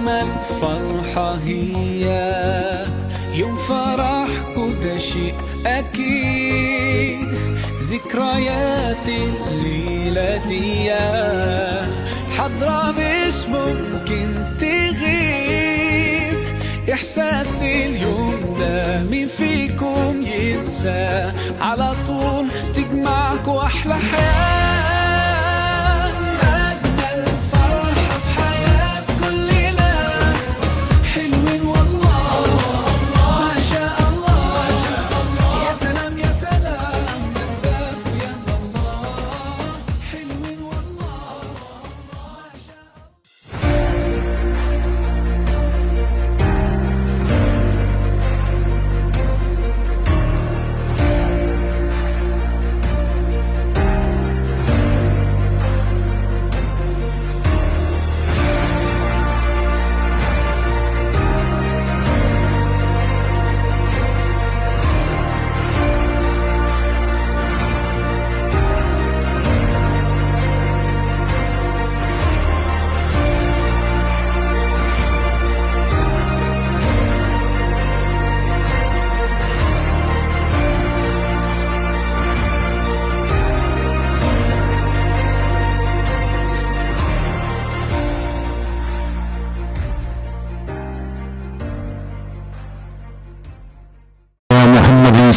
أجمل فرحة هي يوم فرح كده شيء أكيد. ذكريات الليلة دي حضرة مش ممكن تغيب. إحساس اليوم ده مين فيكم ينسى؟ على طول تجمعكوا أحلى حياة.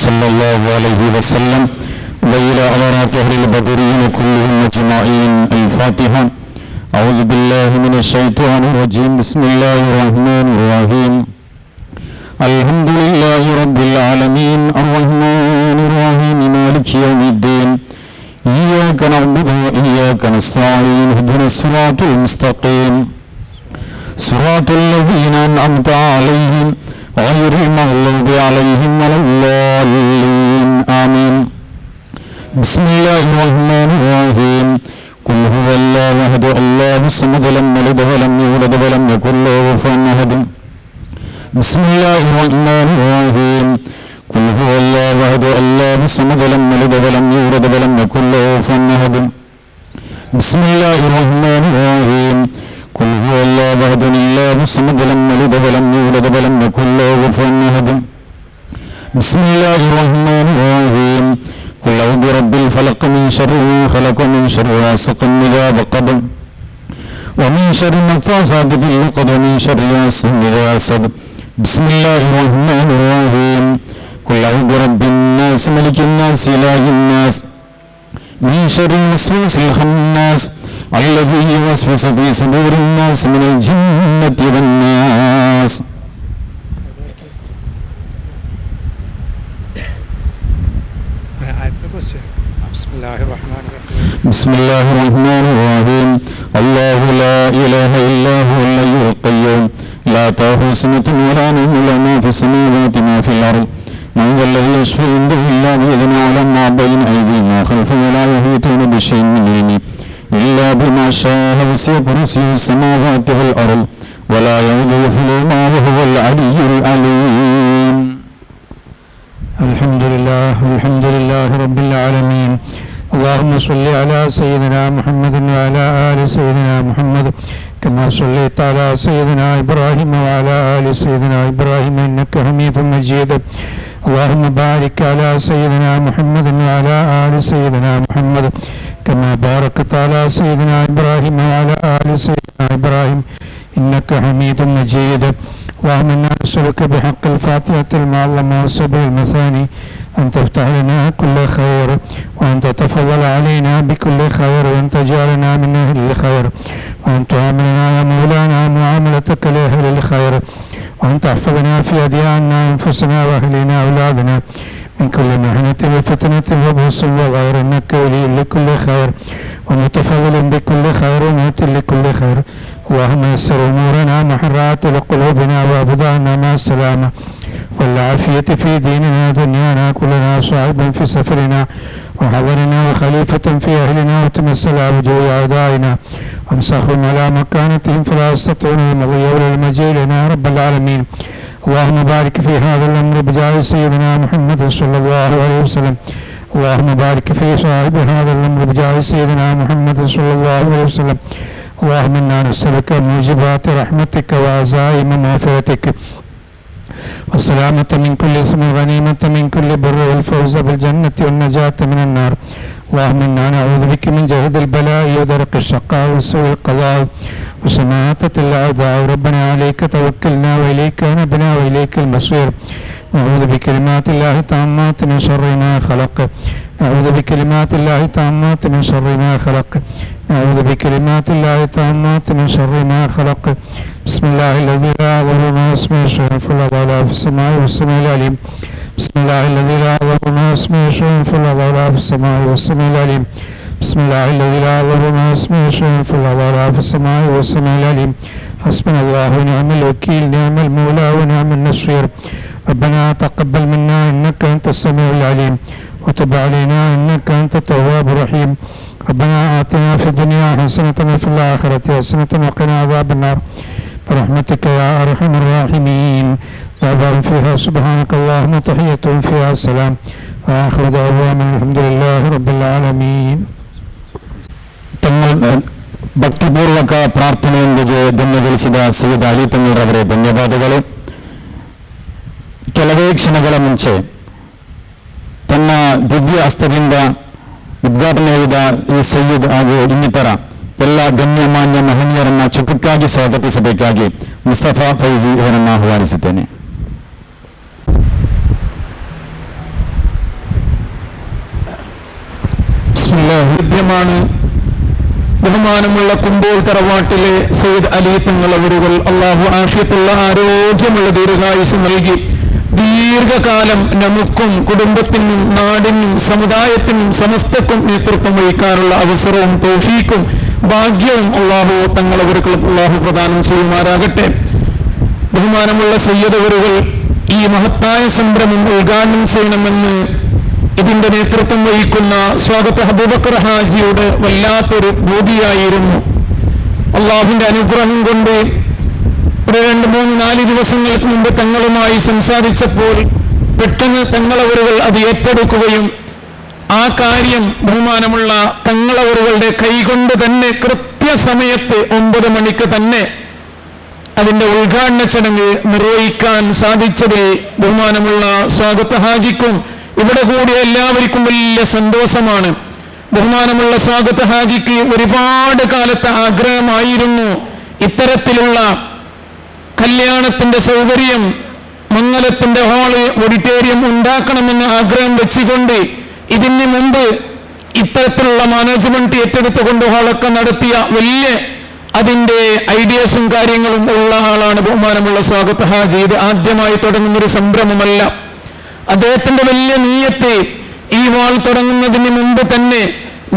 صلى الله عليه وسلم وإلى حضرات أهل البدرين كلهم أجمعين. الفاتحة. أعوذ بالله من الشيطان الرجيم. بسم الله الرحمن الرحيم. الحمد لله رب العالمين الرحمن الرحيم مالك يوم الدين. إياك نعبد وإياك نستعين. اهدنا الصراط المستقيم صراط الذين أنعمت عليهم غير المغضوب عليهم ولا الضالين. آمين. بسم الله الرحمن الرحيم. قل هو الله أحد الله الصمد لم يلد ولم يولد ولم يكن له كفوا أحد. بسم الله الرحمن الرحيم. قل هو الله أحد الله الصمد لم يلد ولم يولد ولم يكن له كفوا أحد. بسم الله الرحمن الرحيم. قل هو الله أحد الله الصمد لم يلد ولم يولد ولم يكن له كفوا أحد. بسم الله الرحمن الرحيم. قل أعوذ برب الفلق من شر ما خلق ومن شر غاسق إذا وقب ومن شر النفاثات في العقد ومن شر حاسد إذا حسد. بسم الله الرحمن الرحيم. قل أعوذ برب الناس ملك الناس إله الناس من شر الوسواس الخناس الذي يوسوس في صدور الناس من الجنة والناس. بسم الله الرحمن الرحيم. بسم الله الرحمن الرحيم. الله لا إله إلا هو الحي القيوم لا تأخذه سنة ولا نوم له ما في السماوات ما في الأرض. من ذا الذي يشفع عنده إلا بإذنه يعلم ما بين أيديهم وما خلفهم ولا يحيطون بشيء من علمه إلا بما شاء. وسع كرسيه السماوات والأرض ولا يؤوده حفظهما وهو العلي العليم. الحمد لله رب العالمين. اللهم صل على سيدنا محمد وعلى آل سيدنا محمد كما صليت على سيدنا إبراهيم وعلى آل سيدنا إبراهيم إنك حميد مجيد. اللهم بارك على سيدنا محمد وعلى آل سيدنا محمد كما باركت على سيدنا إبراهيم وعلى آل سيدنا إبراهيم إنك حميد مجيد. اللهم إنا نسألك بحق الفاتحة المعظمة وسبع المثاني أن تفتح لنا كل خير وأن تتفضل علينا بكل خير وأن تجعلنا من أهل الخير وأن تعاملنا يا مولانا معاملتك لأهل الخير وأن تحفظنا في أدياننا أنفسنا وأهلنا أولادنا من كل محنة وفتنة وبؤس وغير. إنك ولي لكل خير ومتفضل بكل خير ومؤت لكل خير. اللهم يسر أمورنا محرات لقلوبنا وأبدانا مع السلامة والعافية في ديننا ودنيانا. كلنا صاحبا في سفرنا وحضرنا وخليفة في أهلنا وتمثل وجوه أعدائنا وامسخهم على مكانتهم فلا يستطيعون المضي ولا المجيء لنا يا رب العالمين. اللهم بارك في هذا الأمر بجاه سيدنا محمد صلى الله عليه وسلم. اللهم بارك في صاحب هذا الأمر بجاه سيدنا محمد صلى الله عليه وسلم. اللهم إنا نسألك موجبات رحمتك وعزائم مغفرتك والسلامة من كل إثم والغنيمة من كل بر والفوز بالجنة والنجاة من النار. اللهم إنا نعوذ بك من جهد البلاء ودرك الشقاء وسوء القضاء وشماتة الأعداء. ربنا عليك توكلنا وإليك نبنا وإليك المصير. نعوذ بكلمات الله التامات من شر ما خلق. نعوذ بكلمات الله التامات من شر ما خلق. نعوذ بكلمات الله التامات من شر ما خلق. بسم الله الذي لا يضر مع اسمه شيء في الأرض ولا في السماء والسميع العليم. بسم الله الذي لا يضر مع اسمه شيء في الأرض ولا في السماء والسميع العليم. بسم الله الذي لا يضر مع اسمه شيء في الأرض ولا في السماء والسميع العليم. حسبنا الله ونعم الوكيل، نعم المولى ونعم النصير. ربنا تقبل منا إنك أنت السميع العليم وتب علينا إنك أنت التواب الرحيم. ربنا آتنا في الدنيا حسنة وفي الآخرة حسنة وقنا عذاب النار برحمتك يا أرحم الراحمين. دعواهم فيها سبحانك اللهم تحيتهم فيها السلام وآخر دعواهم الحمد لله رب العالمين. തങ്ങൾ ಭಕ್ತಿಪೂರ್ವಕ ಪ್ರಾರ್ಥನೆಯೊಂದಿಗೆ ಧನ್ಯಗೊಳಿಸಿದ ಸೈಯದ್ ಅಲಿ ತಂಗಳವರೇ ಧನ್ಯವಾದಗಳು. ಕೆಲವೇ ಕ್ಷಣಗಳ ಮುಂಚೆ ತನ್ನ ದಿವ್ಯ ಹಸ್ತದಿಂದ ಉದ್ಘಾಟನೆ ಮಾಡಿದ ಈ ಸೈಯದ್ ಹಾಗೂ ಇನ್ನಿತರ ಎಲ್ಲ ಗಣ್ಯಮಾನ್ಯ ಮಹನೀಯರನ್ನ ಚುಟುಕಾಗಿ ಸ್ವಾಗತಿಸಬೇಕಾಗಿ ಮುಸ್ತಫಾ ಫೈಜಿ ಅವರನ್ನು ಆಹ್ವಾನಿಸುತ್ತೇನೆ. ലഭ്യമാണ്. ബഹുമാനമുള്ള കുമ്പോൾ തറവാട്ടിലെ സയ്യിദ് അലി തങ്ങൾ അവരുകൾ അള്ളാഹു ആഫിയത്തുള്ള ആരോഗ്യമുള്ള ദീർഘായുസ് നൽകി ദീർഘകാലം നമുക്കും കുടുംബത്തിനും നാടിനും സമുദായത്തിനും സമസ്തക്കും നേതൃത്വം വഹിക്കാനുള്ള അവസരവും തൗഫീക്കും ഭാഗ്യവും അള്ളാഹു തങ്ങൾ അവർക്ക് അള്ളാഹു പ്രദാനം ചെയ്യുമാറാകട്ടെ. ബഹുമാനമുള്ള സയ്യിദ് അവരുകൾ ഈ മഹത്തായ സംരംഭം ഉദ്ഘാടനം ചെയ്യണമെന്ന് ഇതിന്റെ നേതൃത്വം വഹിക്കുന്ന സ്വാഗത അബൂബക്കർ ഹാജിയുടെ വല്ലാത്തൊരു ബോധിയായിരുന്നു. അള്ളാഹുവിന്റെ അനുഗ്രഹം കൊണ്ട് ഒരു 2-3-4 ദിവസങ്ങൾക്ക് മുമ്പ് തങ്ങളുമായി സംസാരിച്ചപ്പോൾ പെട്ടെന്ന് തങ്ങളവരുകൾ അത് ഏറ്റെടുക്കുകയും ആ കാര്യം ബഹുമാനമുള്ള തങ്ങളവരുകളുടെ കൈകൊണ്ട് തന്നെ കൃത്യസമയത്ത് 9 മണിക്ക് തന്നെ അതിന്റെ ഉദ്ഘാടന ചടങ്ങ് നിർവഹിക്കാൻ സാധിച്ചതിൽ ബഹുമാനമുള്ള സ്വാഗത ഹാജിക്കും ഇവിടെ കൂടിയ എല്ലാവർക്കും വലിയ സന്തോഷമാണ്. ബഹുമാനമുള്ള സ്വാഗത ഹാജിക്ക് ഒരുപാട് കാലത്തെ ആഗ്രഹമായിരുന്നു ഇത്തരത്തിലുള്ള കല്യാണത്തിന്റെ സൗകര്യം, മംഗലത്തിന്റെ ഹാള്, ഓഡിറ്റോറിയം ഉണ്ടാക്കണമെന്ന് ആഗ്രഹം വെച്ചുകൊണ്ട് ഇതിന് മുമ്പ് ഇത്തരത്തിലുള്ള മാനേജ്മെന്റ് ഏറ്റെടുത്തുകൊണ്ട് ഹാളൊക്കെ നടത്തിയ വലിയ അതിന്റെ ഐഡിയാസും കാര്യങ്ങളും ഉള്ള ആളാണ് ബഹുമാനമുള്ള സ്വാഗത ഹാജി. ഇത് ആദ്യമായി തുടങ്ങുന്നൊരു സംരംഭമല്ല. അദ്ദേഹത്തിന്റെ വലിയ നീയത്ത് ഈ വാൾ തുടങ്ങുന്നതിന് മുമ്പ് തന്നെ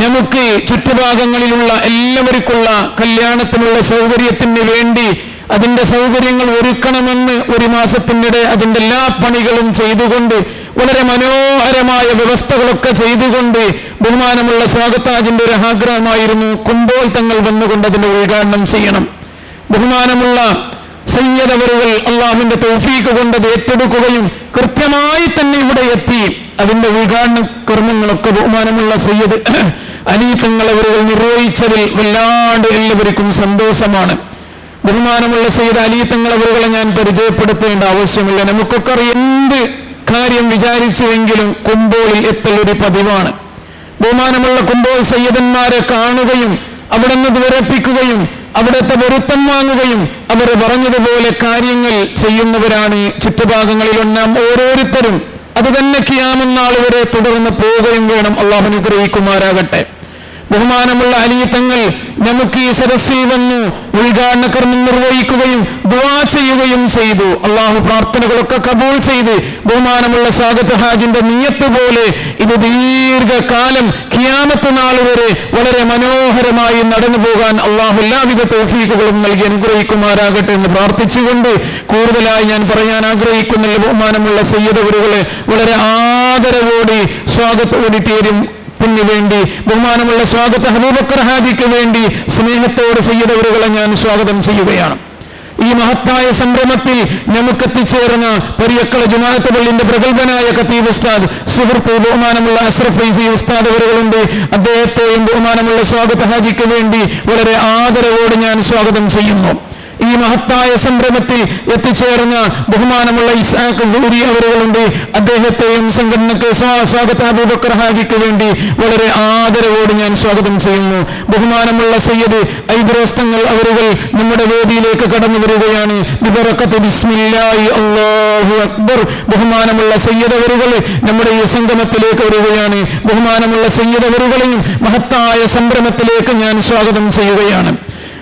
നമുക്ക് ചുറ്റുഭാഗങ്ങളിലുള്ള എല്ലാവർക്കുള്ള കല്യാണത്തിനുള്ള സൗകര്യത്തിന് വേണ്ടി അതിന്റെ സൗകര്യങ്ങൾ ഒരുക്കണമെന്ന് 1 മാസത്തിനിടെ അതിന്റെ എല്ലാ പണികളും ചെയ്തുകൊണ്ട് വളരെ മനോഹരമായ വ്യവസ്ഥകളൊക്കെ ചെയ്തുകൊണ്ട് ബഹുമാനമുള്ള സ്വാഗതാജിന്റെ ഒരു ആഗ്രഹമായിരുന്നു കുമ്പോൾ തങ്ങൾ വന്നുകൊണ്ട് അതിന്റെ ഉദ്ഘാടനം ചെയ്യണം. ബഹുമാനമുള്ള സയ്യിദ് അവരുകൾ അള്ളാഹുവിന്റെ തൗഫീഖ് കൊണ്ട് അത് ഏറ്റെടുക്കുകയും കൃത്യമായി തന്നെ ഇവിടെ എത്തി അതിന്റെ ഉദ്ഘാടന കർമ്മങ്ങളൊക്കെ ബഹുമാനമുള്ള സയ്യിദ് അലി തങ്ങൾ അവരുകൾ നിർവഹിച്ചതിൽ വല്ലാണ്ട് എല്ലാവർക്കും സന്തോഷമാണ്. ബഹുമാനമുള്ള സയ്യിദ് അലി തങ്ങൾ അവരുകളെ ഞാൻ പരിചയപ്പെടുത്തേണ്ട ആവശ്യമില്ല. നമുക്കൊക്കെ എന്ത് കാര്യം വിചാരിച്ചുവെങ്കിലും കുമ്പോളിൽ എത്തലൊരു പതിവാണ്. ബഹുമാനമുള്ള കുമ്പോൾ സയ്യിദന്മാരെ കാണുകയും അവിടെ നിന്ന് വിറപ്പിക്കുകയും അവിടുത്തെ പൊരുത്തം വാങ്ങുകയും അവർ പറഞ്ഞതുപോലെ കാര്യങ്ങൾ ചെയ്യുന്നവരാണ് ചുറ്റുഭാഗങ്ങളിൽ നാം ഓരോരുത്തരും. അത് തന്നെ ഖിയാമത്ത് നാൾ വരെ തുടർന്ന് പോവുകയും വേണം. അള്ളാഹു അനുഗ്രഹിക്കുമാറാകട്ടെ. ബഹുമാനമുള്ള അലി തങ്ങൾ നമുക്ക് ഈ സദസ്സിൽ വന്നു ഉദ്ഘാടന കർമ്മം നിർവഹിക്കുകയും ദുആ ചെയ്യുകയും ചെയ്തു. അള്ളാഹു പ്രാർത്ഥനകളൊക്കെ കബൂൾ ചെയ്ത് ബഹുമാനമുള്ള സ്വാഗത ഹാജിന്റെ നിയ്യത്ത് പോലെ ഇത് ദീർഘകാലം ഖിയാമത്ത് നാൾ വരെ വളരെ മനോഹരമായി നടന്നു പോകാൻ അള്ളാഹു എല്ലാവിധ തൗഫീഖുകളും നൽകി അനുഗ്രഹിക്കുമാറാകട്ടെ എന്ന് പ്രാർത്ഥിച്ചുകൊണ്ട് കൂടുതലായി ഞാൻ പറയാൻ ആഗ്രഹിക്കുന്നില്ല. ബഹുമാനമുള്ള സയ്യിദ് അവരുകളെ വളരെ ആദരവോടെ സ്വാഗത ഓഡിറ്റോറിയം വേണ്ടി ബഹുമാനമുള്ള സ്വാഗത അബൂബക്കർ ഹാജിക്ക് വേണ്ടി സ്നേഹത്തോട് സയ്യിദ് അവരുകളെ ഞാൻ സ്വാഗതം ചെയ്യുകയാണ്. ഈ മഹത്തായ സംരംഭത്തിൽ നമുക്കെത്തിച്ചേർന്ന പരിയക്കള ജുമാഅത്ത് പള്ളിന്റെ പ്രഗത്ഭനായ ഖതീബ് ഉസ്താദ്, സുഹൃത്ത് ബഹുമാനമുള്ള അസ്രഫ് ഫൈസി ഉസ്താദ് അവരുകളുണ്ട്. അദ്ദേഹത്തെയും ബഹുമാനമുള്ള സ്വാഗത ഹാജിക്ക് വേണ്ടി വളരെ ആദരവോടെ ഞാൻ സ്വാഗതം ചെയ്യുന്നു. ഈ മഹത്തായ സംരംഭത്തിൽ എത്തിച്ചേർന്ന ബഹുമാനമുള്ള ഇസ്ഹാഖ് സൂരി അവരുകളുണ്ട്. അദ്ദേഹത്തെയും സംഘടനക്ക് സ്വാഗത അബൂബക്കർ ഹാജിക്ക് വേണ്ടി വളരെ ആദരവോട് ഞാൻ സ്വാഗതം ചെയ്യുന്നു. ബഹുമാനമുള്ള സയ്യിദ് ഐദ്രോസ് തങ്ങൾ അവരുകൾ നമ്മുടെ വേദിയിലേക്ക് കടന്നു വരികയാണ്. ബിബറകത്ത് ബിസ്മില്ലാഹി അല്ലാഹു അക്ബർ. ബഹുമാനമുള്ള സയ്യിദ് അവരുകൾ നമ്മുടെ ഈ സംഗമത്തിലേക്ക് വരികയാണ്. ബഹുമാനമുള്ള സയ്യിദ് അവരുകളെയും മഹത്തായ സംരംഭത്തിലേക്ക് ഞാൻ സ്വാഗതം ചെയ്യുകയാണ്.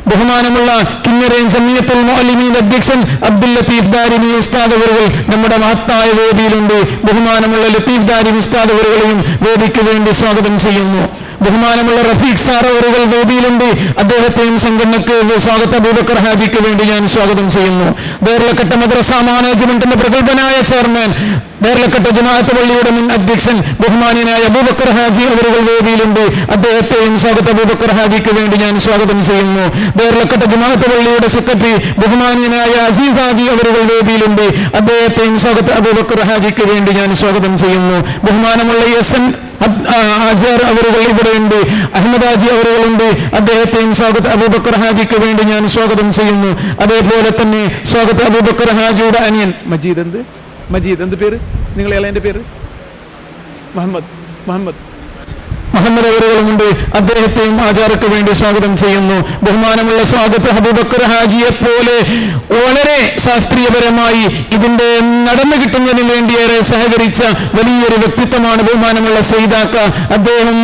ബഹുമാനമുള്ള കിന്നരൻ ജമിയത്തുൽ മുഅല്ലിമീൻ അധ്യക്ഷൻ അബ്ദുൽ ലത്തീഫ് ദാരിമി ഉസ്താദ് അവരുകൾ നമ്മുടെ മഹത്തായ വേദിയിലുണ്ട്. ബഹുമാനമുള്ള ലത്തീഫ് ദാരിമി ഉസ്താദ് അവരുകളെയും വേദിക്ക് വേണ്ടി സ്വാഗതം ചെയ്യുന്നു. ബഹുമാനമുള്ള റഫീഖ് സാർ അവരുകൾ വേദിയിലുണ്ട്. അദ്ദേഹത്തെയും സംഘടനക്ക് സ്വാഗത അബൂബക്കർ ഹാജിക്ക് വേണ്ടി ഞാൻ സ്വാഗതം ചെയ്യുന്നു. ദേർലക്കട്ട മദ്രസ മാനേജ്മെന്റിന്റെ പ്രഗത്ഭനായ ചെയർമാൻ, ദേർലക്കട്ട ജമാഅത്ത് പള്ളിയുടെ മുൻ അധ്യക്ഷൻ ബഹുമാന്യനായ അബൂബക്കർ ഹാജി അവരുകൾ വേദിയിലുണ്ട്. അദ്ദേഹത്തെയും സ്വാഗത അബൂബക്കർ ഹാജിക്ക് വേണ്ടി ഞാൻ സ്വാഗതം ചെയ്യുന്നു. ദേർലക്കട്ട ജമാഅത്ത് പള്ളിയുടെ സെക്രട്ടറി ബഹുമാന്യനായ അസീസ് ഹാജി അവരുകൾ വേദിയിലുണ്ട്. അദ്ദേഹത്തെയും സ്വാഗത അബൂബക്കർ ഹാജിക്ക് വേണ്ടി ഞാൻ സ്വാഗതം ചെയ്യുന്നു. ബഹുമാനമുള്ള എസ് ആചാർ അവരുകൾ ഇവിടെയുണ്ട്. അഹമ്മദ് ഹാജി അവരുകളുണ്ട്. അദ്ദേഹത്തെയും സ്വാഗത അബൂബക്കർ ഹാജിക്ക് വേണ്ടി ഞാൻ സ്വാഗതം ചെയ്യുന്നു. അതേപോലെ തന്നെ സ്വാഗത അബൂബക്കർ ഹാജിയുടെ അനിയൻ മജീദ് എന്ത് പേര് നിങ്ങൾ ഇളയന്റെ പേര് മുഹമ്മദ് അവരുകളുമുണ്ട്. അദ്ദേഹത്തെയും ആചാരക്ക് വേണ്ടി സ്വാഗതം ചെയ്യുന്നു. ബഹുമാനമുള്ള സ്വാഗത അബൂബക്കർ ഹാജിയെ പോലെ വളരെ ശാസ്ത്രീയപരമായി ഇതിന്റെ നടന്നു കിട്ടുന്നതിന് വേണ്ടിയേറെ സഹകരിച്ച വലിയൊരു വ്യക്തിത്വമാണ് ബഹുമാനമുള്ള സയ്യിദാക്ക. അദ്ദേഹം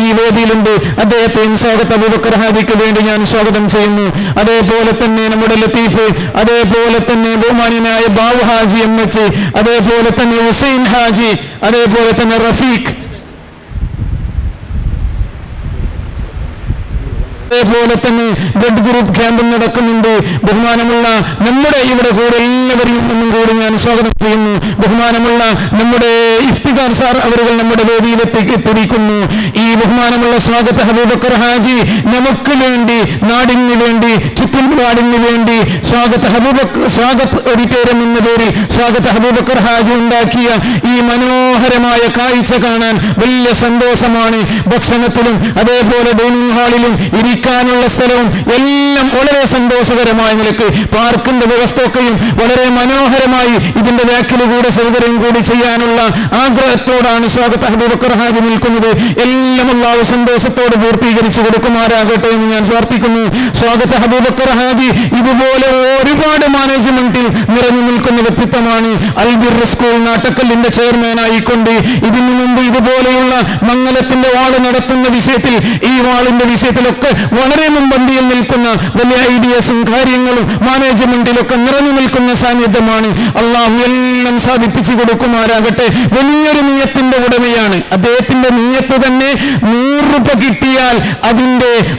ഈ വേദിയിലുണ്ട്. അദ്ദേഹത്തെയും സ്വാഗത അബൂബക്കർ ഹാജിക്ക് വേണ്ടി ഞാൻ സ്വാഗതം ചെയ്യുന്നു. അതേപോലെ തന്നെ നമ്മുടെ ലത്തീഫ്, അതേപോലെ തന്നെ ബഹുമാന്യനായ ബാബു ഹാജി MH, അതേപോലെ തന്നെ ഹുസൈൻ ഹാജി, അതേപോലെ തന്നെ റഫീഖ്, അതേപോലെ തന്നെ ബ്ലഡ് ഗ്രൂപ്പ് ക്യാമ്പ് നടക്കുന്നുണ്ട്. ബഹുമാനമുള്ള നമ്മുടെ ഇവിടെ കൂടെ എല്ലാവരെയും ഒന്നും കൂടി ഞാൻ സ്വാഗതം ചെയ്യുന്നു. ബഹുമാനമുള്ള നമ്മുടെ ഇഫ്തിഖാർ സാർ അവരുകൾ നമ്മുടെ വേദിയിലെത്തിക്കുന്നു. ഈ ബഹുമാനമുള്ള സ്വാഗത അബൂബക്കർ ഹാജി നമുക്ക് വേണ്ടി, നാടിന് വേണ്ടി, ചുറ്റുപാടിന് വേണ്ടി സ്വാഗത് ഓഡിറ്റോറിയം എന്ന പേരിൽ സ്വാഗത അബൂബക്കർ ഹാജി ഉണ്ടാക്കിയ ഈ മനോഹരമായ കാഴ്ച കാണാൻ വലിയ സന്തോഷമാണ്. ഭക്ഷണത്തിലും അതേപോലെ ഡൈനിങ് ഹാളിലും ഇരിക്കാനുള്ള സ്ഥലവും എല്ലാം വളരെ സന്തോഷകരമായ നിലക്ക് പാർക്കിന്റെ വ്യവസ്ഥയൊക്കെയും വളരെ മനോഹരമായി ഇതിന്റെ ബാക്കിലൂടെ സൗകര്യം കൂടി ചെയ്യാനുള്ള ആഗ്രഹത്തോടാണ് സ്വാഗത അബൂബക്കർ ഹാജി നിൽക്കുന്നത്. എല്ലാം അല്ലാഹു സന്തോഷത്തോട് പൂർത്തീകരിച്ചു കൊടുക്കുമാറാകട്ടെ എന്ന് ഞാൻ പ്രാർത്ഥിക്കുന്നു. സ്വാഗത അബൂബക്കർ ഹാജി ഇതുപോലെ ഒരുപാട് മാനേജ്മെന്റിൽ നിറഞ്ഞു നിൽക്കുന്ന വ്യക്തിത്വമാണ്. അൽബിർ സ്കൂൾ നാട്ടക്കല്ലിന്റെ ചെയർമാനായിക്കൊണ്ട് ഇതിനു മുമ്പ് ഇതുപോലെയുള്ള മംഗലത്തിന്റെ വാള് നടത്തുന്ന വിഷയത്തിൽ, ഈ വാളിന്റെ വിഷയത്തിലൊക്കെ വളരെ മുൻപന്തിയിൽ നിൽക്കുന്ന വലിയ ഐഡിയസും കാര്യങ്ങളും മാനേജ്മെന്റിലൊക്കെ നിറഞ്ഞു നിൽക്കുന്ന സാന്നിധ്യമാണ്. അള്ളാഹു എല്ലാം സാധിപ്പിച്ചു കൊടുക്കുമാറാകട്ടെ. വലിയൊരു നിയത്തിന്റെ ഉടമയാണ്. അദ്ദേഹത്തിന്റെ നിയത്ത് തന്നെ 100 രൂപ കിട്ടിയാൽ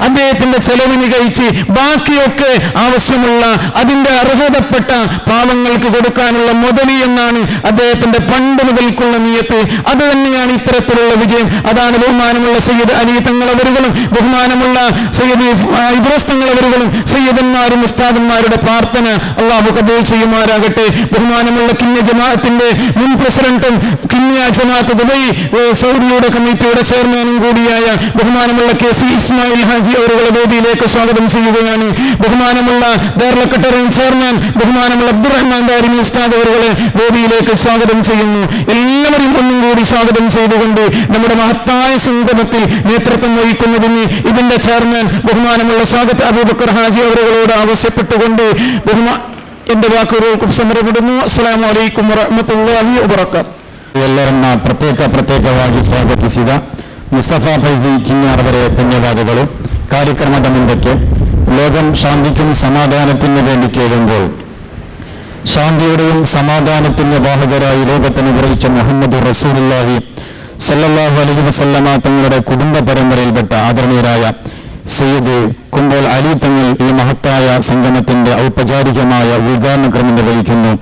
അദ്ദേഹത്തിന്റെ ചെലവിന് കഴിച്ച് ബാക്കിയൊക്കെ ആവശ്യമുള്ള അതിന്റെ അർഹതപ്പെട്ട പാവങ്ങൾക്ക് കൊടുക്കാനുള്ള മുതലി എന്നാണ് അദ്ദേഹത്തിന്റെ പണ്ട് മുതൽക്കുള്ള നിയത്ത്. അത് തന്നെയാണ് ഇത്തരത്തിലുള്ള വിജയം. അതാണ് ബഹുമാനമുള്ള സയ്യിദ് അലി തങ്ങൾ അവരുകളും ബഹുമാനമുള്ള സയ്യിദ് ഇദ്രീസ് തങ്ങൾ അവരുകളും സയ്യിദന്മാരും ഉസ്താദന്മാരുടെ പ്രാർത്ഥന അള്ളാഹു കബൂൽ ചെയ്യുമാറാകട്ടെ. ബഹുമാനമുള്ള കിന്യ ജമാഅത്തിന്റെ മുൻ പ്രസിഡന്റും കിന്യ ജമാഅത്ത് ദുബൈ സൗദിയുടെ കമ്മിറ്റിയുടെ ചെയർമാനും കൂടിയായ ബഹുമാനമുള്ള KC ഇസ്മായിൽ ഹാജി അവരുടെ വേദിയിലേക്ക് സ്വാഗതം ചെയ്യുകയാണ്. ബഹുമാനമുള്ള ദേർലക്കട്ട ചെയർമാൻ ബഹുമാനമുള്ള അബ്ദുറഹ്മാൻ ദാരിമി ഉസ്താദ് അവരുടെ വേദിയിലേക്ക് സ്വാഗതം ചെയ്യുന്നു. എല്ലാവരും ഒന്നും കൂടി സ്വാഗതം ചെയ്തുകൊണ്ട് നമ്മുടെ മഹത്തായ സംഗമത്തിൽ നേതൃത്വം വഹിക്കുന്നതിന് ഇതിന്റെ ചെയർമാൻ ബഹുമാനമുള്ള സ്വാഗത അബൂബക്കർ ഹാജി അവരുകളോട് ആവശ്യപ്പെട്ടുകൊണ്ട് എന്റെ വാക്കുകൾക്ക് സമരപ്പെടുന്നു. ಅಸ್ಸಲಾಮು ಅಲೈಕುಂ ವರಹಮತುಲ್ಲಾಹಿ ವಬರಕಾತು. ಎಲ್ಲರನ್ನ ಪ್ರತ್ಯೇಕವಾಗಿ ಸ್ವಾಗತಿಸಿದ മുസ്തഫ ഫൈസി കിഞ്ഞാറവരെ ധന്യവാദಗಳು. ಕಾರ್ಯಕ್ರಮದ ಮುಂದಕ್ಕೆ ലോകം ശാന്തിക്കും സമാധാനത്തിനു വേണ്ടി കേഴുമ്പോൾ ശാന്തിയുടെയും സമാധാനത്തിന്റെ വാഹകരായി ലോകത്തിന് വിറയിച്ച മുഹമ്മദ് റസൂലുള്ളാഹി സല്ലല്ലാഹു അലൈഹി വസല്ലമ തങ്ങളുടെ കുടുംബ പരമ്പരയിൽപ്പെട്ട ആദരണീയരായ സയ്യിദ് കുമ്പോൾ അലി തങ്ങൾ ഈ മഹത്തായ സംഗമത്തിന്റെ ഔപചാരികമായ ഉദ്ഘാടന ക്രമം നിർവഹിക്കുന്നു.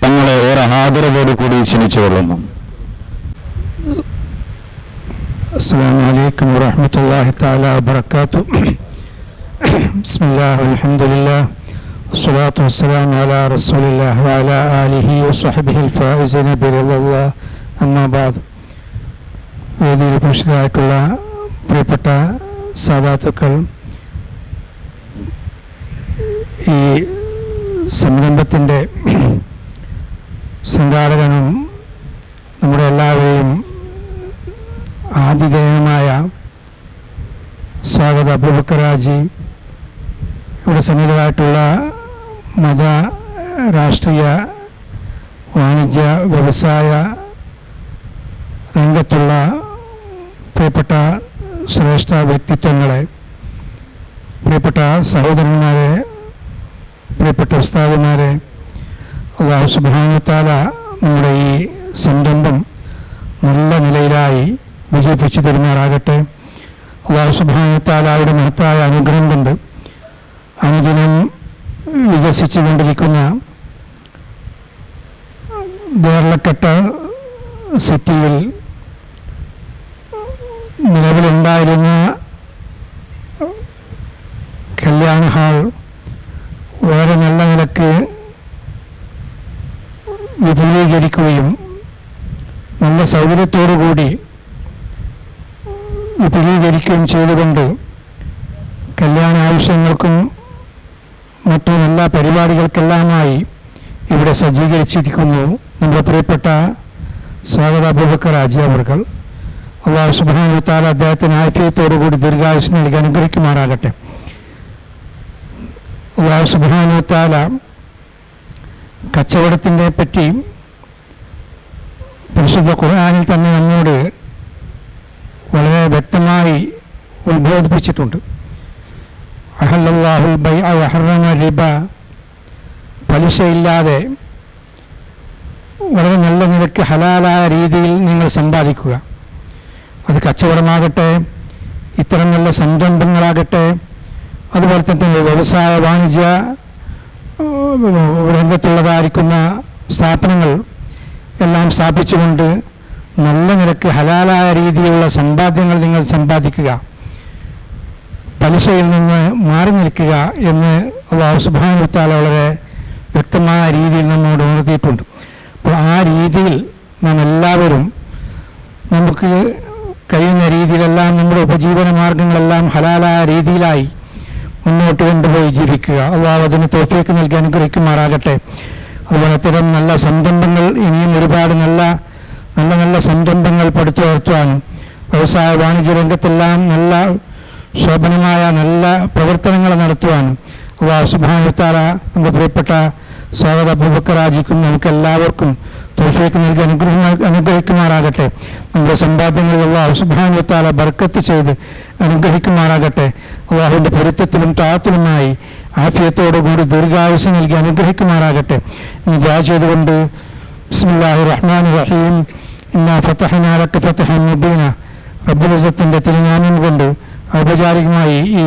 തങ്ങളെ ഏറെ ആദരവോടുകൂടി ക്ഷണിച്ചുകൊള്ളുന്നു. അസ്സലാമു അലൈക്കും വറഹ്മത്തുള്ളാഹി തആല വബറകാതുഹു. ബിസ്മില്ലാഹി വൽഹംദുലില്ലാഹി الصلاة والسلام على رسول الله وعلى آله وصحبه الفائزين برضا الله. أما بعد. വേദിയിൽ പുരുഷരായിട്ടുള്ള പ്രിയപ്പെട്ട സാദാത്തുക്കൾ, ഈ സംരംഭത്തിൻ്റെ സംഘാടകനും നമ്മുടെ എല്ലാവരെയും ആതിഥേയമായ സ്വാഗത അബൂബക്കർ ഹാജി, ഇവിടെ സന്നിഹിതരായിട്ടുള്ള മത, രാഷ്ട്രീയ, വാണിജ്യ, വ്യവസായ രംഗത്തുള്ള പ്രിയപ്പെട്ട ശ്രേഷ്ഠ വ്യക്തിത്വങ്ങളെ, പ്രിയപ്പെട്ട സഹോദരന്മാരെ, പ്രിയപ്പെട്ട ഉസ്താദുമാരെ, അല്ലാഹു സുബ്ഹാനഹു വ തആല നമ്മുടെ ഈ സംരംഭം നല്ല നിലയിലായി വിജയിപ്പിച്ചു തരുമാറാകട്ടെ. അല്ലാഹു സുബ്ഹാനഹു വ തആലയുടെ മഹത്തായ അനുഗ്രഹം കൊണ്ട് അനുദിനം വികസിച്ചു കൊണ്ടിരിക്കുന്ന ദേർലക്കട്ട സിറ്റിയിൽ നിലവിലുണ്ടായിരുന്ന കല്യാണ ഹാൾ വളരെ നല്ല നിലക്ക് വിപുലീകരിക്കുകയും നല്ല സൗകര്യത്തോടുകൂടി വിപുലീകരിക്കുകയും ചെയ്തുകൊണ്ട് കല്യാണ ആവശ്യങ്ങൾക്കും മറ്റു എല്ലാ പരിപാടികൾക്കെല്ലാമായി ഇവിടെ സജ്ജീകരിച്ചിരിക്കുന്നു നമ്മുടെ പ്രിയപ്പെട്ട സ്വാഗത അബൂബക്കർ ഹാജി അവർകൾ. അല്ലാഹു സുബ്ഹാനഹു വ തആല അദ്ദേഹത്തിന് ആഫിയത്തോടുകൂടി ദീർഘായുസ്സ് നൽകി അനുഗ്രഹിക്കുമാറാകട്ടെ. അല്ലാഹു സുബ്ഹാനഹു വ തആല കച്ചവടത്തിനെ പറ്റി പരിശുദ്ധ ഖുർആനിൽ തന്നെ നമ്മോട് വളരെ വ്യക്തമായി ഉത്ബോധിപ്പിച്ചിട്ടുണ്ട്. അഹല്ലല്ലാഹുൽ ബൈഅ വഹറമ റിബ, പലിശയില്ലാതെ വളരെ നല്ല നിലയ്ക്ക് ഹലാലായ രീതിയിൽ നിങ്ങൾ സമ്പാദിക്കുക. അത് കച്ചവടമാകട്ടെ, ഇത്തരം നല്ല സംരംഭങ്ങളാകട്ടെ, അതുപോലെ തന്നെ വ്യവസായ, വാണിജ്യ രംഗത്തുള്ളതായിരിക്കുന്ന സ്ഥാപനങ്ങൾ എല്ലാം സ്ഥാപിച്ചുകൊണ്ട് നല്ല നിലയ്ക്ക് ഹലാലായ രീതിയിലുള്ള സമ്പാദ്യങ്ങൾ നിങ്ങൾ സമ്പാദിക്കുക, പലിശയിൽ നിന്ന് മാറി നിൽക്കുക എന്ന് അല്ലാഹു സുബ്ഹാനഹു വ തആല വളരെ വ്യക്തമായ രീതിയിൽ നമ്മോട് ഉണർത്തിയിട്ടുണ്ട്. അപ്പോൾ ആ രീതിയിൽ നാം എല്ലാവരും നമുക്ക് കഴിയുന്ന രീതിയിലെല്ലാം നമ്മുടെ ഉപജീവന മാർഗങ്ങളെല്ലാം ഹലാലായ രീതിയിലായി മുന്നോട്ട് കൊണ്ടുപോയി ജീവിക്കുക. അല്ലാഹു അതിന് തൗഫീഖ് നൽകി അനുഗ്രഹിക്കുമാറാകട്ടെ. അതുപോലെ അത്തരം നല്ല സംരംഭങ്ങൾ, ഇനിയും ഒരുപാട് നല്ല നല്ല നല്ല സംരംഭങ്ങൾ പടുത്തുയർത്തുവാനും വ്യവസായ വാണിജ്യ രംഗത്തെല്ലാം നല്ല ശോഭനമായ നല്ല പ്രവർത്തനങ്ങൾ നടത്തുവാനും അല്ലാഹു സുബ്ഹാനഹു വ തആല നമ്മുടെ പ്രിയപ്പെട്ട സ്വാഗത അബൂബക്കർ ഹാജിക്കും നമുക്കെല്ലാവർക്കും തൗഫീഖ് നൽകി അനുഗ്രഹിക്കുമാറാകട്ടെ. നമ്മുടെ സമ്പാദ്യങ്ങളിൽ അല്ലാഹു സുബ്ഹാനഹു വ തആല ബർക്കത്ത് ചെയ്ത് അനുഗ്രഹിക്കുമാറാകട്ടെ. അല്ലാഹുവിൻ്റെ പൊരുത്തത്തിലും താഅത്തിലുമായി ആഫിയത്തോടുകൂടി ദീർഘായുസ്സ് നൽകി അനുഗ്രഹിക്കുമാറാകട്ടെ എന്ന് ദുആ ചെയ്തുകൊണ്ട് ബിസ്മില്ലാഹിർ റഹ്മാനിർ റഹീം ഇന്നാ ഫതഹ്നാ ലക ഫതഹൻ മുബീന, റബ്ബുൽ ഇസ്സത്തിൻ്റെ തിരുനാമം കൊണ്ട് ഔപചാരികമായി ഈ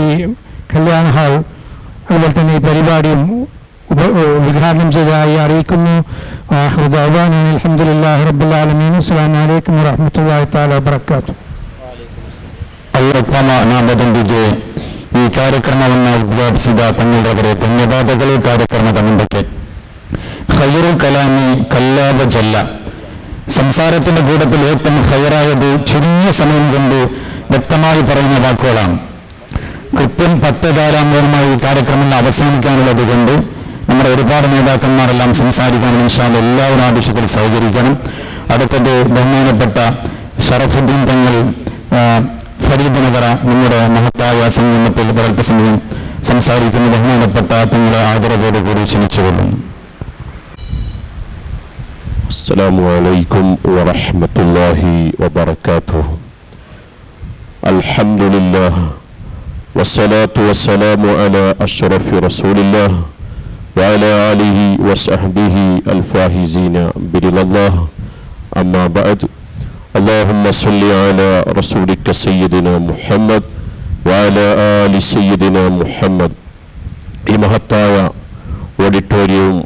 കല്യാണ ഹാൾ അതുപോലെ തന്നെ ഈ പരിപാടിയും ഉദ്ഘാടനം ചെയ്തതായി അറിയിക്കുന്നു. ആഖിറു ദഅ്വാനാ അൽഹംദുലില്ലാഹി റബ്ബിൽ ആലമീൻ. അസ്സലാമു അലൈക്കും വറഹ്മത്തുള്ളാഹി തആല വബറകാതുഹു. ಅಲ್ಲೊಬ್ಬನೊಂದಿಗೆ ಈ ಕಾರ್ಯಕ್ರಮವನ್ನು ಉದ್ಘಾಟಿಸಿದ ತಮ್ಮೆಲ್ಲರಿಗೆ ಧನ್ಯವಾದಗಳು. ಕಾರ್ಯಕ್ರಮದ ಮುಂದಕ್ಕೆ ഖൈറുൽ കലാമി കല്ലാബ ജല്ല, സംസാരത്തിന്റെ കൂട്ടത്തിൽ ഏറ്റവും ഖൈറായത് ചുരുങ്ങിയ സമയം കൊണ്ട് വ്യക്തമായി പറയുന്ന വാക്കുകളാണ്. കൃത്യം 10 കാലാമ്പൂർമായി ഈ കാര്യക്രമം അവസാനിക്കാനുള്ളത് കൊണ്ട് നമ്മുടെ ഒരുപാട് നേതാക്കന്മാരെല്ലാം സംസാരിക്കണം. ഇൻഷാ അല്ലാഹ് എല്ലാവരും ആവശ്യത്തിൽ സഹകരിക്കണം. അടുത്തത് ബഹുമാനപ്പെട്ട ഷറഫുദ്ദീൻ തങ്ങൾ ഫരീദ് നഗര നമ്മുടെ മഹത്തായ സംഗമത്തിൽ ഒരൽപ്പസമയം സംസാരിക്കുന്ന ബഹുമാനപ്പെട്ട തങ്ങളെ ആദരവോടുകൂടി ക്ഷണിച്ചുകൊള്ളുന്നു. السلام عليكم ورحمة الله وبركاته. الحمد لله والصلاة والسلام على أشرف رسول الله وعلى آله وصحبه الفائزين برضا الله. أما بعد، اللهم صل على رسولك سيدنا محمد وعلى آل سيدنا محمد. ഈ മഹത്തായ ഓഡിറ്റോറിയവും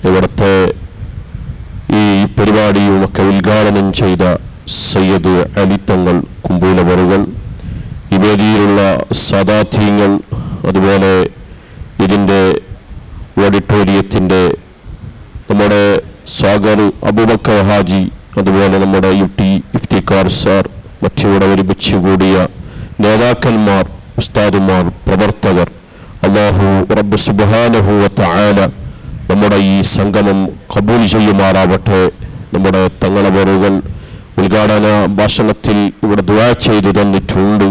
ഇവിടുത്തെ ഈ പരിപാടിയുമൊക്കെ ഉദ്ഘാടനം ചെയ്ത സയ്യിദ് അലി തങ്ങൾ കുമ്പൂലവറുകൾ, ഈ വേദിയിലുള്ള സാദാത്യങ്ങൾ, അതുപോലെ ഇതിൻ്റെ സംഘാടകർ അബൂബക്കർ ഹാജി, അതുപോലെ നമ്മുടെ ഇഫ്തിഖാർ സാർ, മറ്റിവിടെ ഒരുമിച്ച് കൂടിയ നേതാക്കന്മാർ, ഉസ്താദുമാർ, പ്രവർത്തകർ, അല്ലാഹു റബ്ബ് സുബ്ഹാനഹു വ തആല നമ്മുടെ ഈ സംഗമം ഖബൂൽ ചെയ്യുമാറാവട്ടെ. നമ്മുടെ തങ്ങളവറുകൾ ഉദ്ഘാടന ഭാഷണത്തിൽ ഇവിടെ ദുആ ചെയ്തു തന്നിട്ടുണ്ട്.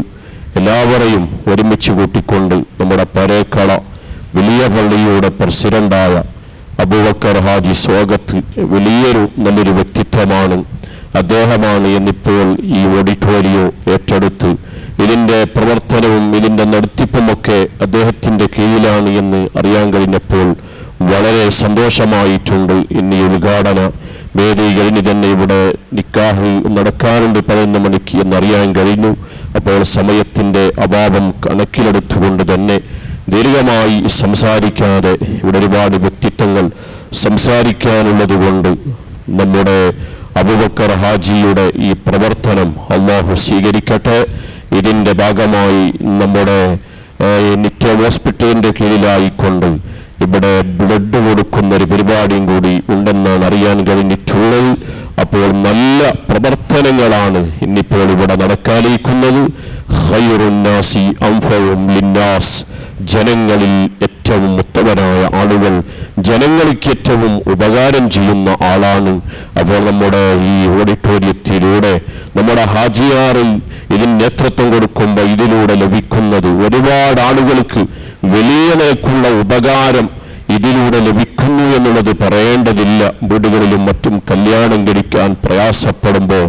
എല്ലാവരെയും ഒരുമിച്ച് കൂട്ടിക്കൊണ്ട് നമ്മുടെ പരേക്കള വലിയ പള്ളിയുടെ പ്രസിഡന്റായ അബൂബക്കർ ഹാജി സ്വാഗത്ത് നല്ലൊരു വ്യക്തിത്വമാണ്, അദ്ദേഹമാണ് എന്നിപ്പോൾ ഈ ഓഡിറ്റോറിയം ഏറ്റെടുത്ത് ഇതിൻ്റെ പ്രവർത്തനവും ഇതിൻ്റെ നടത്തിപ്പുമൊക്കെ അദ്ദേഹത്തിൻ്റെ കീഴിലാണ് എന്ന് അറിയാൻ കഴിഞ്ഞപ്പോൾ വളരെ സന്തോഷമായിട്ടുണ്ട്. ഇന്ന് ഈ ഉദ്ഘാടന വേദി കഴിഞ്ഞ് തന്നെ ഇവിടെ നിക്കാഹ് നടക്കാറുണ്ട് 11 മണിക്ക് എന്നറിയാൻ കഴിഞ്ഞു. അപ്പോൾ സമയത്തിൻ്റെ അഭാവം കണക്കിലെടുത്തുകൊണ്ട് തന്നെ ദീർഘമായി സംസാരിക്കാതെ ഇവിടെ ഒരുപാട് വ്യക്തിത്വങ്ങൾ സംസാരിക്കാനുള്ളത് കൊണ്ട് നമ്മുടെ അബൂബക്കർ ഹാജിയുടെ ഈ പ്രവർത്തനം അല്ലാഹു സ്വീകരിക്കട്ടെ. ഇതിൻ്റെ ഭാഗമായി നമ്മുടെ നിത്യ ഹോസ്പിറ്റലിൻ്റെ കീഴിലായിക്കൊണ്ട് ഇവിടെ ബ്ലഡ് കൊടുക്കുന്ന ഒരു പരിപാടിയും കൂടി ഉണ്ടെന്നാണ് അറിയാൻ കഴിഞ്ഞിട്ടുള്ളത്. അപ്പോൾ നല്ല പ്രവർത്തനങ്ങളാണ് ഇന്നിപ്പോൾ ഇവിടെ നടക്കാനിരിക്കുന്നത്. ഖൈറുന്നാസി അൻഫഉഹും ലിന്നാസ്, ജനങ്ങളിൽ ഏറ്റവും ഉത്തമനായ ആളുകൾ, ജനങ്ങൾക്ക് ഏറ്റവും ഉപകാരം ചെയ്യുന്ന ആളാണ്. അപ്പോൾ നമ്മുടെ ഈ ഓഡിറ്റോറിയത്തിലൂടെ നമ്മുടെ ഹാജിയാറിൽ ഇതിന് നേതൃത്വം കൊടുക്കുമ്പോൾ ഇതിലൂടെ ലഭിക്കുന്നത് ഒരുപാട് ആളുകൾക്ക് വലിയ നിലക്കുള്ള ഉപകാരം ഇതിലൂടെ ലഭിക്കുന്നു എന്നുള്ളത് പറയേണ്ടതില്ല. വീടുകളിലും മറ്റും കല്യാണം കഴിക്കാൻ പ്രയാസപ്പെടുമ്പോൾ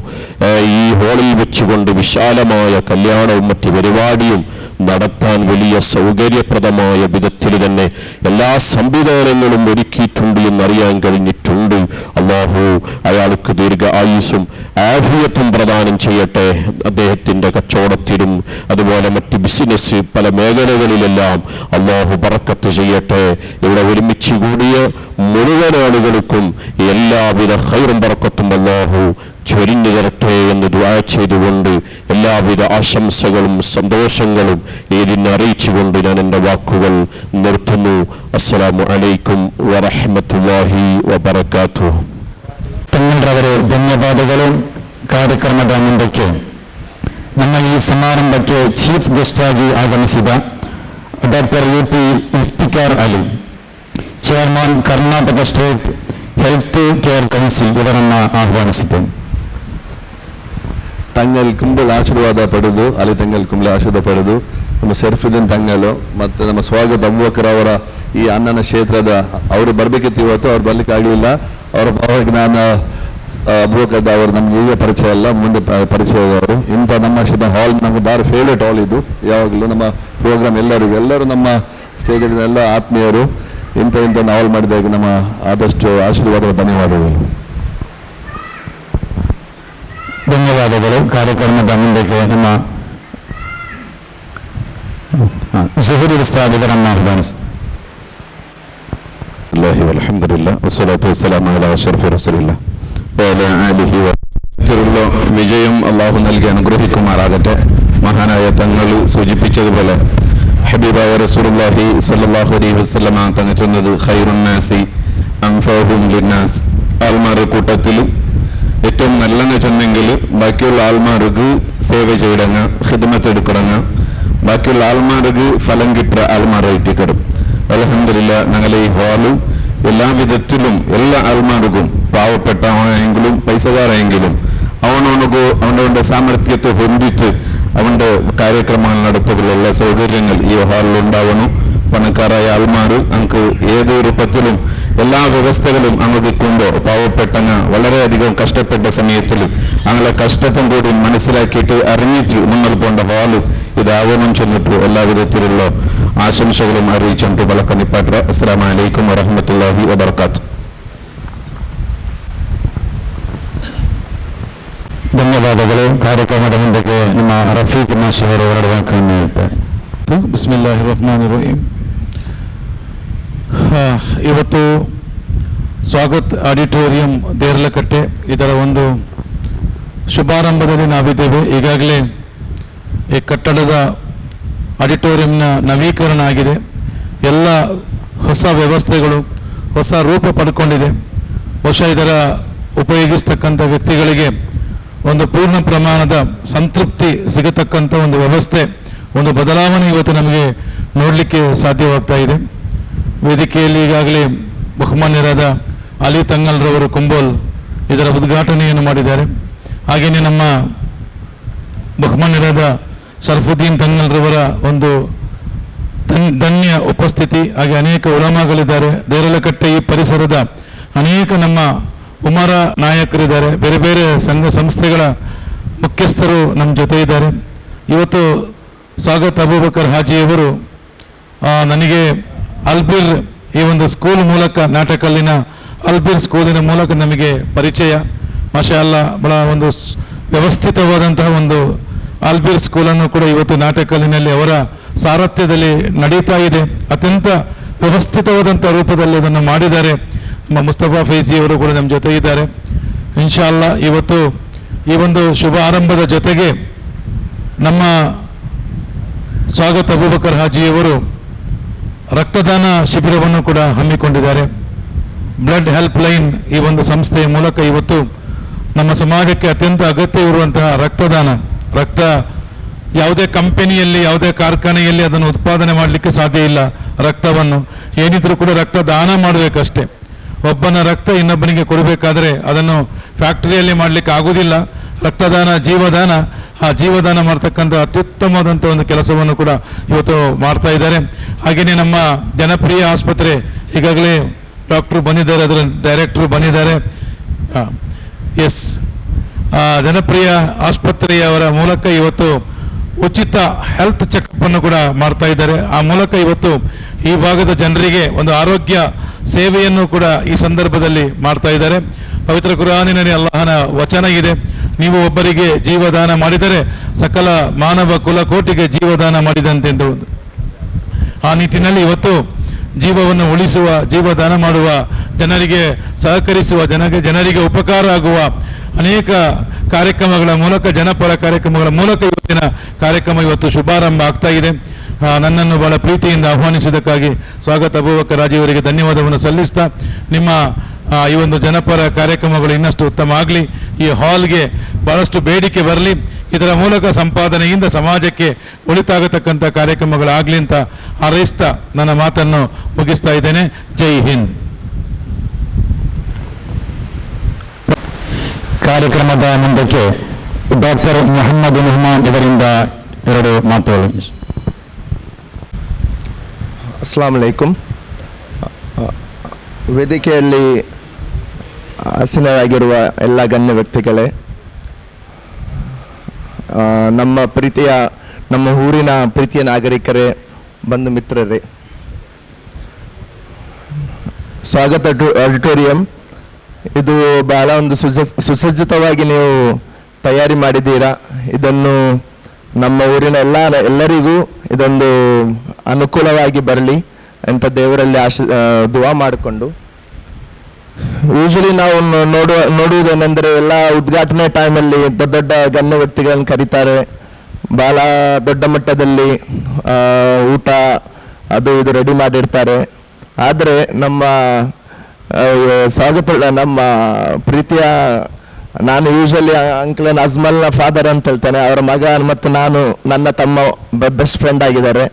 ഈ ഹാളിൽ വെച്ചുകൊണ്ട് വിശാലമായ കല്യാണവും മറ്റ് പരിപാടിയും നടത്താൻ വലിയ സൗകര്യപ്രദമായ വിധത്തിൽ തന്നെ എല്ലാ സംവിധാനങ്ങളും ഒരുക്കിയിട്ടുണ്ട് എന്നറിയാൻ കഴിഞ്ഞിട്ടുണ്ട്. അല്ലാഹു അയാൾക്ക് ദീർഘ ആയുസ്സും ആഫിയത്തും പ്രദാനം ചെയ്യട്ടെ. അദ്ദേഹത്തിൻ്റെ കച്ചവടത്തിലും അതുപോലെ മറ്റ് ബിസിനസ് പല മേഖലകളിലെല്ലാം അല്ലാഹു ബറക്കത്ത് ചെയ്യട്ടെ. ഇവിടെ ഒരുമിച്ച് കൂടിയ മുഴുവൻ ആളുകൾക്കും എല്ലാവിധ ഖൈറും ബറക്കത്തും അല്ലാഹു ചൊരിഞ്ഞു തരട്ടെ എന്ന് ദുആ ചെയ്തുകൊണ്ട് എല്ലാവിധ ആശംസകളും സന്തോഷങ്ങളും ഇതിനെ അറിയിച്ചുകൊണ്ട് ഞാൻ എൻ്റെ വാക്കുകൾ നിർത്തുന്നു. അസ്സലാമു അലൈക്കും വറഹ്മത്തുള്ളാഹി വബറകാതുഹു. തങ്ങളുടെ ധന്യവാദങ്ങളും ಕಾರ್ಯಕ್ರಮದ ಮುಂದಕ್ಕೆ ನಮ್ಮ ಈ ಸಮಾರಂಭಕ್ಕೆ ಚೀಫ್ ಗೆಸ್ಟ್ ಆಗಿ ಆಗಮಿಸಿದ doctor UP Iftikhar Ali, chairman Karnataka state health care council ಇವರನ್ನು ಆಹ್ವಾನಿಸಿದ್ದೇನೆ. ತಂಗಲ್ ಕುಂಬಲ್ ಆಶೀರ್ವಾದ ಪಡೆದು ಅಲ್ಲಿ ತಂಗಲ್ ಕುಂಬಲ್ ಆಶೀರ್ವಾದ ಪಡೆದು ನಮ್ಮ ಶರ್ಫುದ್ದೀನ್ ತಂಗಲು ಮತ್ತು ನಮ್ಮ ಸ್ವಾಗತ ಅಬೂಬಕರ್ ಅವರ ಈ ಅನ್ನನ ಕ್ಷೇತ್ರದ ಅವರು ಬರಬೇಕಿತ್ತು, ಇವತ್ತು ಅವ್ರು ಬರ್ಲಿಕ್ಕೆ ಆಗಲಿಲ್ಲ. ಅವರ ಭಾವಜ್ಞಾನ ಅಬೂಬಕರ್ ಅವರು ನಮ್ಗೆ ಈಗ ಪರಿಚಯ ಅಲ್ಲ, ಮುಂದೆ ಪರಿಚಯದವರು. ಇಂಥ ನಮ್ಮ ಕ್ಷೇತ್ರ ಹಾಲ್ ನಮಗೆ ಭಾರಿ ಫೇವ್ರೇಟ್ ಹಾಲ್ ಇದು. ಯಾವಾಗಲೂ ನಮ್ಮ ಪ್ರೋಗ್ರಾಮ್ ಎಲ್ಲರೂ ನಮ್ಮ ಸ್ಟೇಜಲ್ಲಿ ಎಲ್ಲ ಆತ್ಮೀಯರು. ಇಂಥ ಹಾಲ್ ಮಾಡಿದಾಗ ನಮ್ಮ ಆದಷ್ಟು ಆಶೀರ್ವಾದ, ಧನ್ಯವಾದಗಳು. ಧನ್ಯವಾದಗಳು. ಕಾರ್ಯಕ್ರಮದ ಮುಂದಕ್ಕೆ ನಮ್ಮ ಝುಹೂರ್ ಉಸ್ತಾದ್ ಇವರನ್ನು ಆಹ್ವಾನಿಸಿ. അൽഹംദുലില്ലാഹ് വസ്സലാത്തു വസ്സലാമു അലാ അഷ്റഫി റസൂലില്ലാഹ് വഅലാ ആലിഹി വസഹ്ബിഹിയുള്ള വിജയം അല്ലാഹു നൽകി അനുഗ്രഹിക്കുമാറാകട്ടെ. മഹാനായ തങ്ങൾ സൂചിപ്പിച്ചതുപോലെ ഹബീബായ റസൂലുള്ളാഹി സ്വല്ലല്ലാഹു അലൈഹി വസല്ലമ തങ്ങൾ ചൊന്നത് ഖൈറുന്നാസി അൻഫഉഹും ലിന്നാസ്, ആൾമാരുടെ കൂട്ടത്തിൽ ഏറ്റവും നല്ലെന്ന് ചെന്നെങ്കിൽ ബാക്കിയുള്ള ആൾമാർക്ക് സേവ ചെയ്യടങ്ങ, ഖിദ്മത്ത് എടുക്കടങ്ങ, ബാക്കിയുള്ള ആൾമാർക്ക് ഫലം കിട്ടുക ആൾമാരായിട്ട് കിടും. അൽഹംദുലില്ലാഹ് ഞങ്ങളെ ഈ ഹാള് എല്ലാ വിധത്തിലും എല്ലാ ആൾമാർക്കും, പാവപ്പെട്ടവനെങ്കിലും പൈസക്കാരെങ്കിലും അവനവൻ്റെ സാമർത്ഥ്യത്തെ ಹೊಂದಿತ್ತು അവൻ്റെ കാര്യക്രമങ്ങൾ നടത്തുകയുള്ള എല്ലാ സൗകര്യങ്ങൾ ഈ ഹാളിൽ ഉണ്ടാവണം. പണക്കാരായ ആൾമാർ നമുക്ക് ഏത് രൂപത്തിലും എല്ലാ വ്യവസ്ഥകളും അങ്ങ് കൊണ്ടോ പാവപ്പെട്ടങ്ങ വളരെയധികം കഷ്ടപ്പെട്ട സമയത്തിൽ അങ്ങനെ കഷ്ടത്തും കൂടി മനസ്സിലാക്കിയിട്ട് അറിഞ്ഞിട്ട് മുന്നോട്ട് പോകേണ്ട ഹാള് ഇതാവണം ചെന്നിട്ട് എല്ലാ വിധത്തിലുള്ള ആശംസകളും അറിയിച്ചുകൊണ്ട് വളക്കന്നിപ്പാട്ട. അസ്സലാമു അലൈക്കും വറഹ്മത്തുള്ളാഹി വബറകാതുഹു. ಧನ್ಯವಾದಗಳು. ಕಾರ್ಯಕ್ರಮದ ಮುಂದಕ್ಕೆ ನಮ್ಮ ರಫೀಕ್ ಮಾಷರ್ ಅವರ ವಾಕ್ಯವನ್ನು ಹೇಳ್ತಾರೆ. ಬಿಸ್ಮಿಲ್ಲಾಹಿರ್ ರಹ್ಮಾನಿರ್ ರಹೀಮ್. ಇವತ್ತು ಸ್ವಾಗತ್ ಆಡಿಟೋರಿಯಂ ದೇರ್ಲಕಟ್ಟೆ ಇದರ ಒಂದು ಶುಭಾರಂಭದಲ್ಲಿ ನಾವಿದ್ದೇವೆ. ಈಗಾಗಲೇ ಈ ಕಟ್ಟಡದ ಆಡಿಟೋರಿಯಂನ ನವೀಕರಣ ಆಗಿದೆ. ಎಲ್ಲ ಹೊಸ ವ್ಯವಸ್ಥೆಗಳು ಹೊಸ ರೂಪ ಪಡ್ಕೊಂಡಿದೆ. ಬಹುಶಃ ಇದರ ಉಪಯೋಗಿಸ್ತಕ್ಕಂಥ ವ್ಯಕ್ತಿಗಳಿಗೆ ಒಂದು ಪೂರ್ಣ ಪ್ರಮಾಣದ ಸಂತೃಪ್ತಿ ಸಿಗತಕ್ಕಂಥ ಒಂದು ವ್ಯವಸ್ಥೆ, ಒಂದು ಬದಲಾವಣೆ ಇವತ್ತು ನಮಗೆ ನೋಡಲಿಕ್ಕೆ ಸಾಧ್ಯವಾಗ್ತಾ ಇದೆ. ವೇದಿಕೆಯಲ್ಲಿ ಈಗಾಗಲೇ ಬಹುಮಾನ್ಯರಾದ ಅಲಿ ತಂಗಲ್ರವರು ಕುಂಬೋಲ್ ಇದರ ಉದ್ಘಾಟನೆಯನ್ನು ಮಾಡಿದ್ದಾರೆ. ಹಾಗೆಯೇ ನಮ್ಮ ಬಹುಮಾನ್ಯರಾದ ಶರಫುದ್ದೀನ್ ತಂಗಲ್ರವರ ಒಂದು ಧನ್ಯ ಉಪಸ್ಥಿತಿ, ಹಾಗೆ ಅನೇಕ ಉಲಮಾಗಳಿದ್ದಾರೆ. ದೇರಳಕಟ್ಟೆ ಈ ಪರಿಸರದ ಅನೇಕ ನಮ್ಮ ಉಮರ ನಾಯಕರಿದ್ದಾರೆ, ಬೇರೆ ಬೇರೆ ಸಂಘ ಸಂಸ್ಥೆಗಳ ಮುಖ್ಯಸ್ಥರು ನಮ್ಮ ಜೊತೆ ಇದ್ದಾರೆ. ಇವತ್ತು ಸ್ವಾಗತ್ ಅಬೂಬಕರ್ ಹಾಜಿಯವರು ನನಗೆ ಅಲ್ಬಿರ್ ಈ ಒಂದು ಸ್ಕೂಲ್ ಮೂಲಕ, ನಾಟಕಲ್ಲಿನ ಅಲ್ಬಿರ್ ಸ್ಕೂಲಿನ ಮೂಲಕ ನಮಗೆ ಪರಿಚಯ. ಮಾಷಾ ಅಲ್ಲಾ, ಬಹಳ ಒಂದು ವ್ಯವಸ್ಥಿತವಾದಂತಹ ಒಂದು ಅಲ್ಬಿರ್ ಸ್ಕೂಲನ್ನು ಕೂಡ ಇವತ್ತು ನಾಟಕಲ್ಲಿನಲ್ಲಿ ಅವರ ಸಾರಥ್ಯದಲ್ಲಿ ನಡೀತಾ ಇದೆ. ಅತ್ಯಂತ ವ್ಯವಸ್ಥಿತವಾದಂಥ ರೂಪದಲ್ಲಿ ಅದನ್ನು ಮಾಡಿದ್ದಾರೆ. ನಮ್ಮ ಮುಸ್ತಫಾ ಫೈಜಿಯವರು ಕೂಡ ನಮ್ಮ ಜೊತೆ ಇದ್ದಾರೆ. ಇನ್ಶಾ ಅಲ್ಲಾ ಇವತ್ತು ಈ ಒಂದು ಶುಭ ಆರಂಭದ ಜೊತೆಗೆ ನಮ್ಮ ಸ್ವಾಗತ್ ಅಬೂಬಕರ್ ಹಾಜಿಯವರು ರಕ್ತದಾನ ಶಿಬಿರವನ್ನು ಕೂಡ ಹಮ್ಮಿಕೊಂಡಿದ್ದಾರೆ. ಬ್ಲಡ್ ಹೆಲ್ಪ್ ಲೈನ್ ಈ ಒಂದು ಸಂಸ್ಥೆಯ ಮೂಲಕ ಇವತ್ತು ನಮ್ಮ ಸಮಾಜಕ್ಕೆ ಅತ್ಯಂತ ಅಗತ್ಯವಿರುವಂತಹ ರಕ್ತ ಯಾವುದೇ ಕಂಪನಿಯಲ್ಲಿ, ಯಾವುದೇ ಕಾರ್ಖಾನೆಯಲ್ಲಿ ಅದನ್ನು ಉತ್ಪಾದನೆ ಮಾಡಲಿಕ್ಕೆ ಸಾಧ್ಯ ಇಲ್ಲ. ರಕ್ತವನ್ನು ಏನಿದ್ರೂ ಕೂಡ ರಕ್ತದಾನ ಮಾಡಬೇಕಷ್ಟೇ. ಒಬ್ಬನ ರಕ್ತ ಇನ್ನೊಬ್ಬನಿಗೆ ಕೊಡಬೇಕಾದ್ರೆ ಅದನ್ನು ಫ್ಯಾಕ್ಟರಿಯಲ್ಲಿ ಮಾಡಲಿಕ್ಕೆ ಆಗೋದಿಲ್ಲ. ರಕ್ತದಾನ ಜೀವದಾನ, ಆ ಜೀವದಾನ ಮಾಡ್ತಕ್ಕಂಥ ಅತ್ಯುತ್ತಮವಾದಂಥ ಒಂದು ಕೆಲಸವನ್ನು ಕೂಡ ಇವತ್ತು ಮಾಡ್ತಾ ಇದ್ದಾರೆ. ಹಾಗೆಯೇ ನಮ್ಮ ಜನಪ್ರಿಯ ಆಸ್ಪತ್ರೆ, ಈಗಾಗಲೇ ಡಾಕ್ಟ್ರು ಬಂದಿದ್ದಾರೆ, ಅದರ ಡೈರೆಕ್ಟ್ರು ಬಂದಿದ್ದಾರೆ. ಜನಪ್ರಿಯ ಆಸ್ಪತ್ರೆಯವರ ಮೂಲಕ ಇವತ್ತು ಉಚಿತ ಹೆಲ್ತ್ ಚೆಕಪ್ ಕೂಡ ಮಾಡ್ತಾ ಇದ್ದಾರೆ. ಆ ಮೂಲಕ ಇವತ್ತು ಈ ಭಾಗದ ಜನರಿಗೆ ಒಂದು ಆರೋಗ್ಯ ಸೇವೆಯನ್ನು ಕೂಡ ಈ ಸಂದರ್ಭದಲ್ಲಿ ಮಾಡ್ತಾ ಇದ್ದಾರೆ. ಪವಿತ್ರ ಕುರಾನಿನಲ್ಲಿ ಅಲ್ಲಾಹನ ವಚನ ಇದೆ, ನೀವು ಒಬ್ಬರಿಗೆ ಜೀವದಾನ ಮಾಡಿದರೆ ಸಕಲ ಮಾನವ ಕುಲಕೋಟಿಗೆ ಜೀವದಾನ ಮಾಡಿದಂತೆ ಎಂದು. ಆ ನಿಟ್ಟಿನಲ್ಲಿ ಇವತ್ತು ಜೀವವನ್ನು ಉಳಿಸುವ, ಜೀವದಾನ ಮಾಡುವ, ಜನರಿಗೆ ಸಹಕರಿಸುವ, ಜನರಿಗೆ ಉಪಕಾರ ಆಗುವ ಅನೇಕ ಕಾರ್ಯಕ್ರಮಗಳ ಮೂಲಕ, ಜನಪರ ಕಾರ್ಯಕ್ರಮಗಳ ಮೂಲಕ ಇವತ್ತಿನ ಕಾರ್ಯಕ್ರಮ ಇವತ್ತು ಶುಭಾರಂಭ ಆಗ್ತಾ ಇದೆ. ನನ್ನನ್ನು ಬಹಳ ಪ್ರೀತಿಯಿಂದ ಆಹ್ವಾನಿಸಿದ್ದಕ್ಕಾಗಿ ಸ್ವಾಗತ್ ಅಬೂಬಕರ್ ಹಾಜಿಯವರಿಗೆ ಧನ್ಯವಾದವನ್ನು ಸಲ್ಲಿಸ್ತಾ, ನಿಮ್ಮ ಈ ಒಂದು ಜನಪರ ಕಾರ್ಯಕ್ರಮಗಳು ಇನ್ನಷ್ಟು ಉತ್ತಮ ಆಗಲಿ, ಈ ಹಾಲ್ಗೆ ಬಹಳಷ್ಟು ಬೇಡಿಕೆ ಬರಲಿ, ಇದರ ಮೂಲಕ ಸಂಪಾದನೆಯಿಂದ ಸಮಾಜಕ್ಕೆ ಒಳಿತಾಗತಕ್ಕಂಥ ಕಾರ್ಯಕ್ರಮಗಳಾಗಲಿ ಅಂತ ಹಾರೈಸ್ತಾ ನನ್ನ ಮಾತನ್ನು ಮುಗಿಸ್ತಾ ಇದ್ದೇನೆ. ಜೈ ಹಿಂದ್. ಕಾರ್ಯಕ್ರಮದ ಮುಂದಕ್ಕೆ ಡಾಕ್ಟರ್ ಮೊಹಮ್ಮದ್ ಮೆಹಮಾನ್ ಇವರಿಂದ ಎರಡು ಮಾತುಗಳು. ಅಸ್ಸಲಾಮು ಅಲೈಕುಮ್. ವೇದಿಕೆಯಲ್ಲಿ ಆಸೀನರಾಗಿರುವ ಎಲ್ಲ ಗಣ್ಯ ವ್ಯಕ್ತಿಗಳೇ, ನಮ್ಮ ಊರಿನ ಪ್ರೀತಿಯ ನಾಗರಿಕರೇ, ಬಂಧು ಮಿತ್ರರೇ, ಸ್ವಾಗತ ಆಡಿಟೋರಿಯಂ ಇದು ಬಹಳ ಒಂದು ಸುಸಜ್ಜಿತವಾಗಿ ನೀವು ತಯಾರಿ ಮಾಡಿದ್ದೀರಾ. ಇದನ್ನು ನಮ್ಮ ಊರಿನ ಎಲ್ಲರಿಗೂ ಇದೊಂದು ಅನುಕೂಲವಾಗಿ ಬರಲಿ ಅಂತ ದೇವರಲ್ಲಿ ದುವಾ ಮಾಡಿಕೊಂಡು, ಯೂಶಲಿ ನಾವು ನೋಡುವುದೇನೆಂದರೆ ಎಲ್ಲ ಉದ್ಘಾಟನೆ ಟೈಮಲ್ಲಿ ದೊಡ್ಡ ದೊಡ್ಡ ಗಣ್ಯ ವ್ಯಕ್ತಿಗಳನ್ನು ಕರೀತಾರೆ, ಭಾಳ ದೊಡ್ಡ ಮಟ್ಟದಲ್ಲಿ ಊಟ ಅದು ಇದು ರೆಡಿ ಮಾಡಿರ್ತಾರೆ. ಆದರೆ ನಮ್ಮ ನಮ್ಮ ಪ್ರೀತಿಯ, ನಾನು ಯೂಶಲಿ ಅಂಕಲ್ ಅಜ್ಮಲ್ನ ಫಾದರ್ ಅಂತ ಹೇಳ್ತೇನೆ, ಅವರ ಮಗ ಮತ್ತು ನಾನು, ನನ್ನ ತಮ್ಮ ಬೆಸ್ಟ್ ಫ್ರೆಂಡ್ ಆಗಿದ್ದಾರೆ.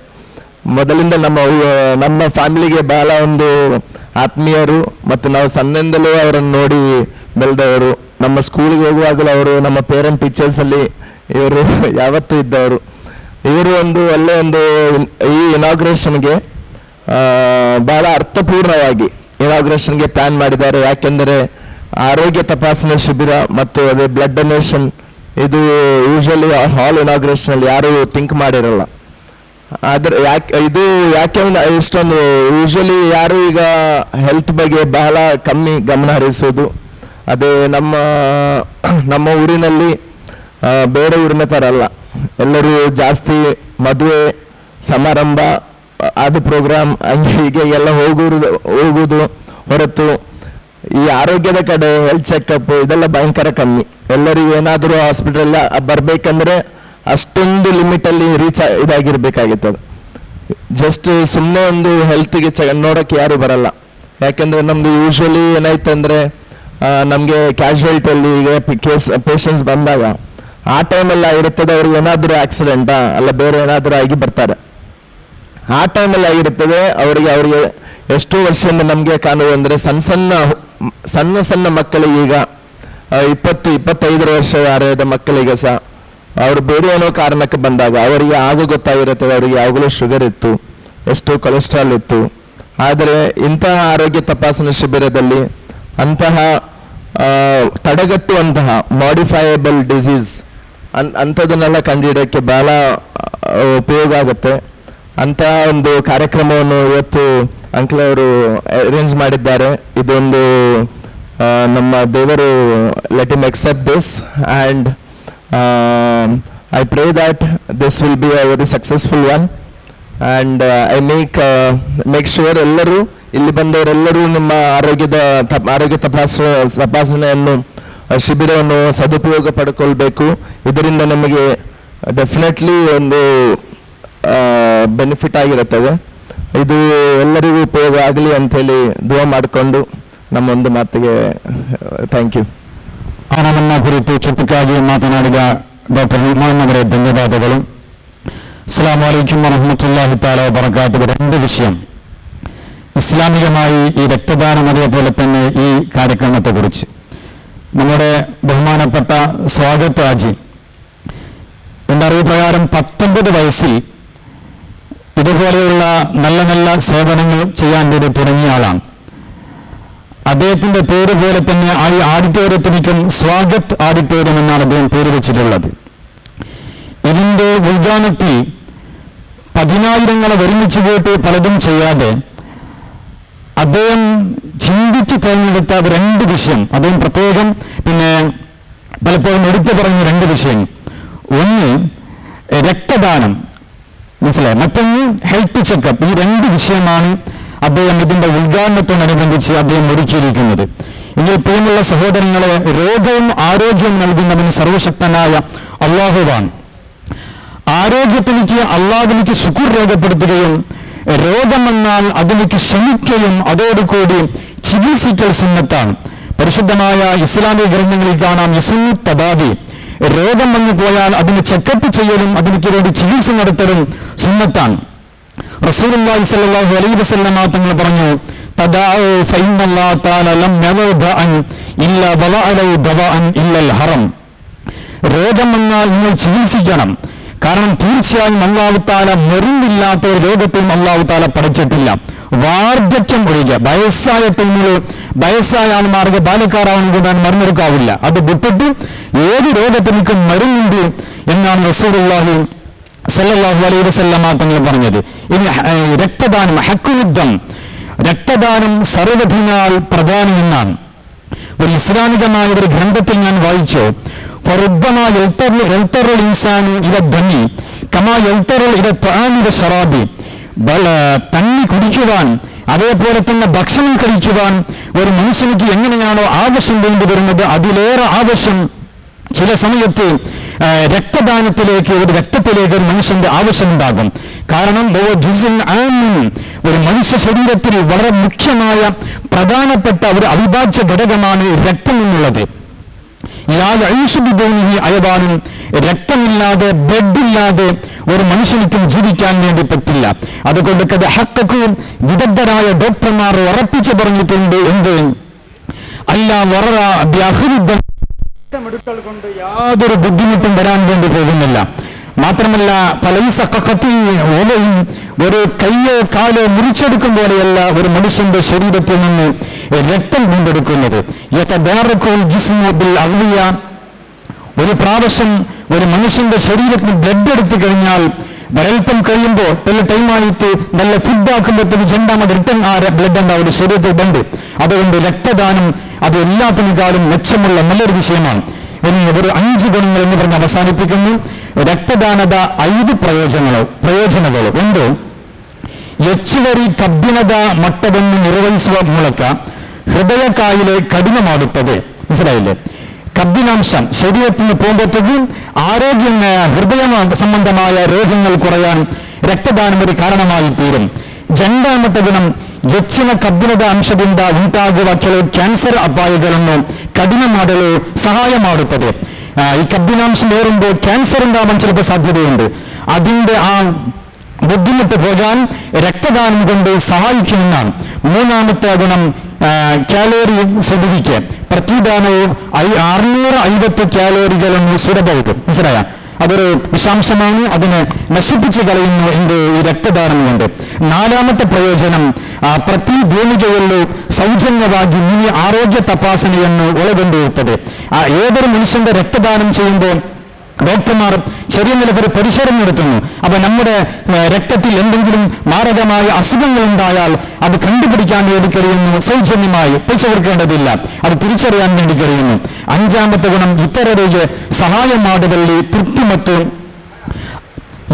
ಮೊದಲಿಂದ ನಮ್ಮ ಫ್ಯಾಮಿಲಿಗೆ ಬಹಳ ಒಂದು ಆತ್ಮೀಯರು, ಮತ್ತು ನಾವು ಸಣ್ಣಿಂದಲೂ ಅವರನ್ನು ನೋಡಿ ಬೆಳೆದವರು. ನಮ್ಮ ಸ್ಕೂಲಿಗೆ ಹೋಗುವಾಗಲೂ ಅವರು ನಮ್ಮ ಪೇರೆಂಟ್ ಟೀಚರ್ಸಲ್ಲಿ ಇವರು ಯಾವತ್ತೂ ಇದ್ದವರು. ಇವರು ಒಂದು ಒಳ್ಳೆಯ ಒಂದು ಈ ಇನಾಗ್ರೇಷನ್ಗೆ ಬಹಳ ಅರ್ಥಪೂರ್ಣವಾಗಿ ಇನಾಗ್ರೇಷನ್ಗೆ ಪ್ಲ್ಯಾನ್ ಮಾಡಿದ್ದಾರೆ. ಯಾಕೆಂದರೆ ಆರೋಗ್ಯ ತಪಾಸಣೆ ಶಿಬಿರ ಮತ್ತು ಅದೇ ಬ್ಲಡ್ ಡೊನೇಷನ್, ಇದು ಯೂಶಲಿ ಹಾಲ್ ಇನಾಗ್ರೇಷನಲ್ಲಿ ಯಾರೂ ಥಿಂಕ್ ಮಾಡಿರಲ್ಲ. ಆದರೆ ಯಾಕೆ ಇಷ್ಟೊಂದು ಯೂಶಲಿ ಯಾರು ಈಗ ಹೆಲ್ತ್ ಬಗ್ಗೆ ಬಹಳ ಕಮ್ಮಿ ಗಮನ ಹರಿಸೋದು. ಅದೇ ನಮ್ಮ ಊರಿನಲ್ಲಿ ಬೇರೆ ಊರಿನ ಥರ ಅಲ್ಲ, ಎಲ್ಲರೂ ಜಾಸ್ತಿ ಮದುವೆ ಸಮಾರಂಭ ಅದು ಪ್ರೋಗ್ರಾಮ್ ಹೀಗೆ ಎಲ್ಲ ಹೋಗುವುದು ಹೊರತು ಈ ಆರೋಗ್ಯದ ಕಡೆ ಹೆಲ್ತ್ ಚೆಕಪ್ ಇದೆಲ್ಲ ಭಯಂಕರ ಕಮ್ಮಿ. ಎಲ್ಲರಿಗೂ ಏನಾದರೂ ಹಾಸ್ಪಿಟಲ್ ಬರಬೇಕಂದ್ರೆ ಅಷ್ಟೊಂದು ಲಿಮಿಟಲ್ಲಿ ಇದಾಗಿರ್ಬೇಕಾಗಿತ್ತು. ಜಸ್ಟ್ ಸುಮ್ಮನೆ ಒಂದು ಹೆಲ್ತಿಗೆ ನೋಡೋಕ್ಕೆ ಯಾರು ಬರಲ್ಲ. ಯಾಕೆಂದರೆ ನಮ್ಮದು ಯೂಶ್ವಲಿ ಏನಾಯ್ತಂದರೆ ನಮಗೆ ಕ್ಯಾಶುಯಾಲಿಟಿಯಲ್ಲಿ ಈಗ ಪೇಷಂಟ್ಸ್ ಬಂದಾಗ ಆ ಟೈಮೆಲ್ಲ ಆಗಿರುತ್ತದೆ, ಅವ್ರಿಗೆ ಏನಾದರೂ ಆಕ್ಸಿಡೆಂಟಾ ಅಲ್ಲ ಬೇರೆ ಏನಾದರೂ ಆಗಿ ಬರ್ತಾರೆ. ಆ ಟೈಮಲ್ಲಿ ಆಗಿರುತ್ತದೆ ಅವರಿಗೆ ಎಷ್ಟೋ ವರ್ಷದಿಂದ ನಮಗೆ ಕಾಣುವುದಂದರೆ ಸಣ್ಣ ಸಣ್ಣ ಮಕ್ಕಳಿಗೆ ಈಗ 20-25 ವರ್ಷ ಯಾರಾದ ಮಕ್ಕಳಿಗೆ ಸಹ ಅವರು ಬೇರೆ ಏನೋ ಕಾರಣಕ್ಕೆ ಬಂದಾಗ ಅವರಿಗೆ ಆಗ ಗೊತ್ತಾಗಿರುತ್ತದೆ ಅವರಿಗೆ ಯಾವಾಗಲೂ ಶುಗರ್ ಇತ್ತು, ಎಷ್ಟು ಕೊಲೆಸ್ಟ್ರಾಲ್ ಇತ್ತು. ಆದರೆ ಇಂತಹ ಆರೋಗ್ಯ ತಪಾಸಣಾ ಶಿಬಿರದಲ್ಲಿ ಅಂತಹ ತಡೆಗಟ್ಟುವಂತಹ ಮಾಡಿಫೈಯಬಲ್ ಡಿಸೀಸ್ ಅಂಥದನ್ನೆಲ್ಲ ಕಂಡುಹಿಡಿಯೋಕ್ಕೆ ಬಹಳ ಉಪಯೋಗ ಆಗುತ್ತೆ. ಅಂತಹ ಒಂದು ಕಾರ್ಯಕ್ರಮವನ್ನು ಇವತ್ತು ಅಂಕಲ್ ಅವರು ಅರೇಂಜ್ ಮಾಡಿದ್ದಾರೆ. ಇದೊಂದು ನಮ್ಮ ದೇವರು let him accept this and I pray that this will be a very successful one and I make sure ಎಲ್ಲರೂ ಇಲ್ಲಿ ಬಂದವರೆಲ್ಲರೂ ನಿಮ್ಮ ಆರೋಗ್ಯ ತಪಾಸಣೆಯನ್ನು ಶಿಬಿರವನ್ನು ಸದುಪಯೋಗ ಪಡ್ಕೊಳ್ಬೇಕು. ಇದರಿಂದ ನಮಗೆ ಡೆಫಿನೆಟ್ಲಿ ಒಂದು ಬೆನಿಫಿಟ್ ಆಗಿರುತ್ತದೆ. ಇದು ಎಲ್ಲರಿಗೂ ಉಪಯೋಗ ಆಗಲಿ ಅಂಥೇಳಿ ದುವಾ ಮಾಡಿಕೊಂಡು ನಮ್ಮ ಒಂದು ಮಾತಿಗೆ ಥ್ಯಾಂಕ್ ಯು. ಹಣವನ್ನು ಕುರಿತು ಚುಟುಕಾಗಿ ಮಾತನಾಡಿದ ಡಾಕ್ಟರ್ ನುಮಾನ್ ಅವರೇ ಧನ್ಯವಾದಗಳು. അസ്സലാമു അലൈക്കും വറഹ്മത്തുള്ളാഹി തആല വബറകാതുഹു. രണ്ട് വിഷയം ഇസ്ലാമികമായി ഈ രക്തദാനം അതേപോലെ തന്നെ ഈ കാര്യക്രമത്തെക്കുറിച്ച് നമ്മുടെ ബഹുമാനപ്പെട്ട സ്വാഗത് ആജി എൻ്റെ അറിവ് പ്രകാരം 19 വയസ്സിൽ ഇതുപോലെയുള്ള നല്ല നല്ല സേവനങ്ങൾ ചെയ്യാൻ വേണ്ടി തുടങ്ങിയ ആളാണ്. അദ്ദേഹത്തിൻ്റെ പേര് പോലെ തന്നെ ആ ഓഡിറ്റോറിയത്തിനും സ്വാഗത് ഓഡിറ്റോറിയം എന്നാണ് അദ്ദേഹം പേര് വെച്ചിട്ടുള്ളത്. ഇതിൻ്റെ ഉദ്ഘാടനത്തിൽ 10,000 ഒരുമിച്ച് പോയിട്ട് പലതും ചെയ്യാതെ അദ്ദേഹം ചിന്തിച്ച് തിരഞ്ഞെടുത്ത 2 വിഷയം അദ്ദേഹം പ്രത്യേകം പലപ്പോഴും എടുത്തു പറഞ്ഞ 2 വിഷയം. ഒന്ന് രക്തദാനം, മനസ്സിലായി, മറ്റൊന്ന് ഹെൽത്ത് ചെക്കപ്പ്. ഈ 2 വിഷയമാണ് അദ്ദേഹം ഇതിൻ്റെ ഉദ്ഘാടനത്തോടനുബന്ധിച്ച് അദ്ദേഹം ഒരുക്കിയിരിക്കുന്നത്. എങ്കിൽ പ്രിയമുള്ള സഹോദരങ്ങളെ, രോഗവും ആരോഗ്യവും നൽകുന്നവൻ സർവശക്തനായ അല്ലാഹുവാണ്. ആരോഗ്യത്തിലേക്ക് അള്ളാഹുവിലേക്ക് ശുക്ർ രേഖപ്പെടുത്തുകയും രോഗം വന്നാൽ അതിലേക്ക് ക്ഷമിക്കുകയും അതോടുകൂടി ചികിത്സിക്കൽ സുന്നത്താണ്. പരിശുദ്ധമായ ഇസ്ലാമിക ഗ്രന്ഥങ്ങളിൽ കാണാം യസുന്നു തദാവി, രോഗം വന്നു പോയാൽ അതിന് ചെക്കപ്പ് ചെയ്യലും അതിലേക്ക് വേണ്ടി ചികിത്സ നടത്തലും സുന്നത്താണ്. റസൂലുള്ളാഹി സ്വല്ലല്ലാഹു അലൈഹി വസല്ലം തങ്ങൾ പറഞ്ഞു, തദാഉ ഫഇന്നല്ലാഹു തആല ലം യദഅൻ ഇല്ലാ വലഅലു ദവഅൻ ഇല്ലൽ ഹറം. രോഗം വന്നാൽ നിങ്ങൾ ചികിത്സിക്കണം. കാരണം തീർച്ചയായും അല്ലാഹു തആല മരുന്നില്ലാത്ത ഒരു രോഗത്തെയും അല്ലാഹു തആല പഠിച്ചിട്ടില്ല. വാർദ്ധക്യം ഒഴികെ വയസ്സായ ടൈമിൽ വയസ്സായ ആൾമാർക്ക് ബാലക്കാരാവുന്നത് മരുന്നെടുക്കാവില്ല. അത് വിട്ടിട്ട് ഏത് രോഗത്തിനും മരുന്നുണ്ട് എന്നാണ് റസൂലുള്ളാഹി സ്വല്ലല്ലാഹു അലൈഹി വസല്ലം തങ്ങൾ പറഞ്ഞത്. ഇനി രക്തദാനം, ഹക്കുദം, രക്തദാനം സർവ്വധിനാൽ പ്രധാനം എന്നാണ്. ഒരു ഇസ്ലാമികമായ ഒരു ഗ്രന്ഥത്തിൽ ഞാൻ വായിച്ചു, തണ്ണി കുടിക്കുവാൻ അതേപോലെ തന്നെ ഭക്ഷണം കഴിക്കുവാൻ ഒരു മനുഷ്യനിക്ക് എങ്ങനെയാണോ ആവശ്യം വേണ്ടി വരുന്നത് അതിലേറെ ആവശ്യം ചില സമയത്ത് രക്തദാനത്തിലേക്ക്, ഒരു രക്തത്തിലേക്ക് ഒരു മനുഷ്യന്റെ ആവശ്യമുണ്ടാകും. കാരണം ഒരു മനുഷ്യ ശരീരത്തിൽ വളരെ മുഖ്യമായ പ്രധാനപ്പെട്ട ഒരു അവിഭാജ്യ ഘടകമാണ് രക്തം എന്നുള്ളത്. അയവാനും രക്തമില്ലാതെ ബ്ലഡില്ലാതെ ഒരു മനുഷ്യനിക്കും ജീവിക്കാൻ വേണ്ടി പറ്റില്ല. അതുകൊണ്ട് ഹഖക്കും വിദഗ്ധരായ ഡോക്ടർമാർ ഉറപ്പിച്ചു പറഞ്ഞിട്ടുണ്ട്, എന്ത് രക്തമെടുക്കൽ കൊണ്ട് യാതൊരു ബുദ്ധിമുട്ടും വരാൻ വേണ്ടി പോകുന്നില്ല. മാത്രമല്ല ഒരു കയ്യോ കാലോ മുറിച്ചെടുക്കും പോലെയല്ല ഒരു മനുഷ്യന്റെ ശരീരത്തിൽ നിന്ന് രക്തം വീണ്ടെടുക്കുന്നത്. ഒരു പ്രാവശ്യം ഒരു മനുഷ്യന്റെ ശരീരത്തിന് ബ്ലഡ് എടുത്തു കഴിഞ്ഞാൽ ഒരൽപ്പം കഴിയുമ്പോൾ നല്ല ടൈമായിട്ട് നല്ല ഫുഡാക്കുമ്പോഴത്തേക്ക് രണ്ടാമത് റിട്ടേൺ ആ ബ്ലഡ് ഉണ്ടാവും ശരീരത്തിൽ ഉണ്ട്. അതുകൊണ്ട് രക്തദാനം അത് എല്ലാത്തിനേക്കാളും മെച്ചമുള്ള നല്ലൊരു വിഷയമാണ്. ഇനി ഒരു 5 ഗുണങ്ങൾ എന്ന് പറഞ്ഞ് അവസാനിപ്പിക്കുന്നു. രക്തദാനದ 5 ಪ್ರಯೋಜನಗಳು. ಒಂದು, ಹೆಚ್ಚುವರಿ ಕಬ್ಬಿಣದ ಮಟ್ಟವನ್ನು ನಿರ್ವಹಿಸುವ ಮೂಲಕ ಹೃದಯ ಕಾಯಿಲೆ ಕಡಿಮೆ ಮಾಡುತ್ತದೆ. മനസ്സിലായില്ലേ? കബ്ബിനാംശം ശരീരത്തിന് പോകുമ്പോഴത്തേക്കും ഹൃദയ സംബന്ധമായ രോഗങ്ങൾ കുറയാൻ രക്തദാനം ഒരു കാരണമായി തീരും. രണ്ടാമത്തെ ഗുണം, ಹೆಚ್ಚಿನ ಕಬ್ಬಿಣದ ಅಂಶದಿಂದ ಉಂಟಾಗುವ ಕೆಲವು ಕ್ಯಾನ್ಸರ್ ಅಪಾಯಗಳನ್ನು ಕಡಿಮೆ ಮಾಡಲು ಸಹಾಯ ಮಾಡುತ್ತದೆ. ഈ കബ്ബിനാംശം ഏറുമ്പോൾ ക്യാൻസർ ഉണ്ടാവാൻ ചിലപ്പോൾ സാധ്യതയുണ്ട്. അതിൻ്റെ ആ ബുദ്ധിമുട്ട് പോകാൻ രക്തദാനം കൊണ്ട് സഹായിക്കുമെന്നാണ്. മൂന്നാമത്തെ ഗുണം ಕ್ಯಾಲೋರಿ ಸೊಡುವಿಕೆ ಪ್ರತಿದಾನವು 650 ಕ್ಯಾಲೋರಿಗಳನ್ನು ಸುಡಬಹುದು. മനസ്സിലായ? അതൊരു വിഷാംശമാണ്, അതിനെ നശിപ്പിച്ചു കളയുന്നു ಎಂದು ഈ രക്തദാനം കൊണ്ട്. നാലാമത്തെ പ്രയോജനം, ಪ್ರತಿ ಭೂಮಿಗೆಯಲ್ಲೂ ಸೌಜನ್ಯವಾಗಿ ಮಿನಿ ಆರೋಗ್ಯ ತಪಾಸಣೆಯನ್ನು ಒಳಗೊಂಡಿರುತ್ತದೆ. ഏതൊരു മനുഷ്യന്റെ രക്തദാനം ചെയ്യുമ്പോൾ ഡോക്ടർമാർ ചെറിയ നിലക്കൊരു പരിശോധന നടത്തുന്നു. അപ്പൊ നമ്മുടെ രക്തത്തിൽ എന്തെങ്കിലും മാരകമായ അസുഖങ്ങൾ ഉണ്ടായാൽ അത് കണ്ടുപിടിക്കാൻ വേണ്ടി കഴിയുന്നു. സൗജന്യമായി പൈസ കൊടുക്കേണ്ടതില്ല, അത് തിരിച്ചറിയാൻ വേണ്ടി കഴിയുന്നു. അഞ്ചാമത്തെ ഗുണം, ಇತರರಿಗೆ ಸಹಾಯ ಮಾಡುವಲ್ಲಿ ತೃಪ್ತಿ ಮತ್ತು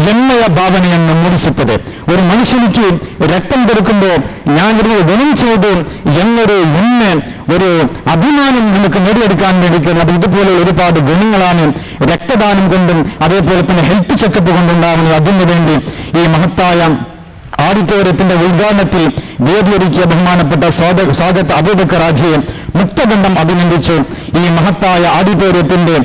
ಹೆಮ್ಮೆಯ ಭಾವನೆಯನ್ನು ಮೂಡಿಸುತ್ತದೆ. ഒരു മനുഷ്യനിക്ക് രക്തം കൊടുക്കുമ്പോൾ ഞാനൊരു ഗുണം ചെയ്തു എന്നൊരു ಹೆಮ್ಮೆ, ഒരു അഭിമാനം നമുക്ക് നേടിയെടുക്കാൻ വേണ്ടി കഴിയും. അത് ഇതുപോലെ ഒരുപാട് ഗുണങ്ങളാണ് രക്തദാനം കൊണ്ടും അതേപോലെ തന്നെ ഹെൽത്ത് ചെക്കപ്പ് കൊണ്ടുണ്ടാകുന്നത്. അതിനു വേണ്ടി ഈ മഹത്തായ ഓഡിറ്റോറിയത്തിന്റെ ഉദ്ഘാടനത്തിൽ വേദിയൊരുക്കിയ ബഹുമാനപ്പെട്ട സ്വാഗത അബൂബക്കർ ഹാജിയെ മുക്തകണ്ഠം അഭിനന്ദിച്ചു. ഈ മഹത്തായ ഓഡിറ്റോറിയത്തിന്റെ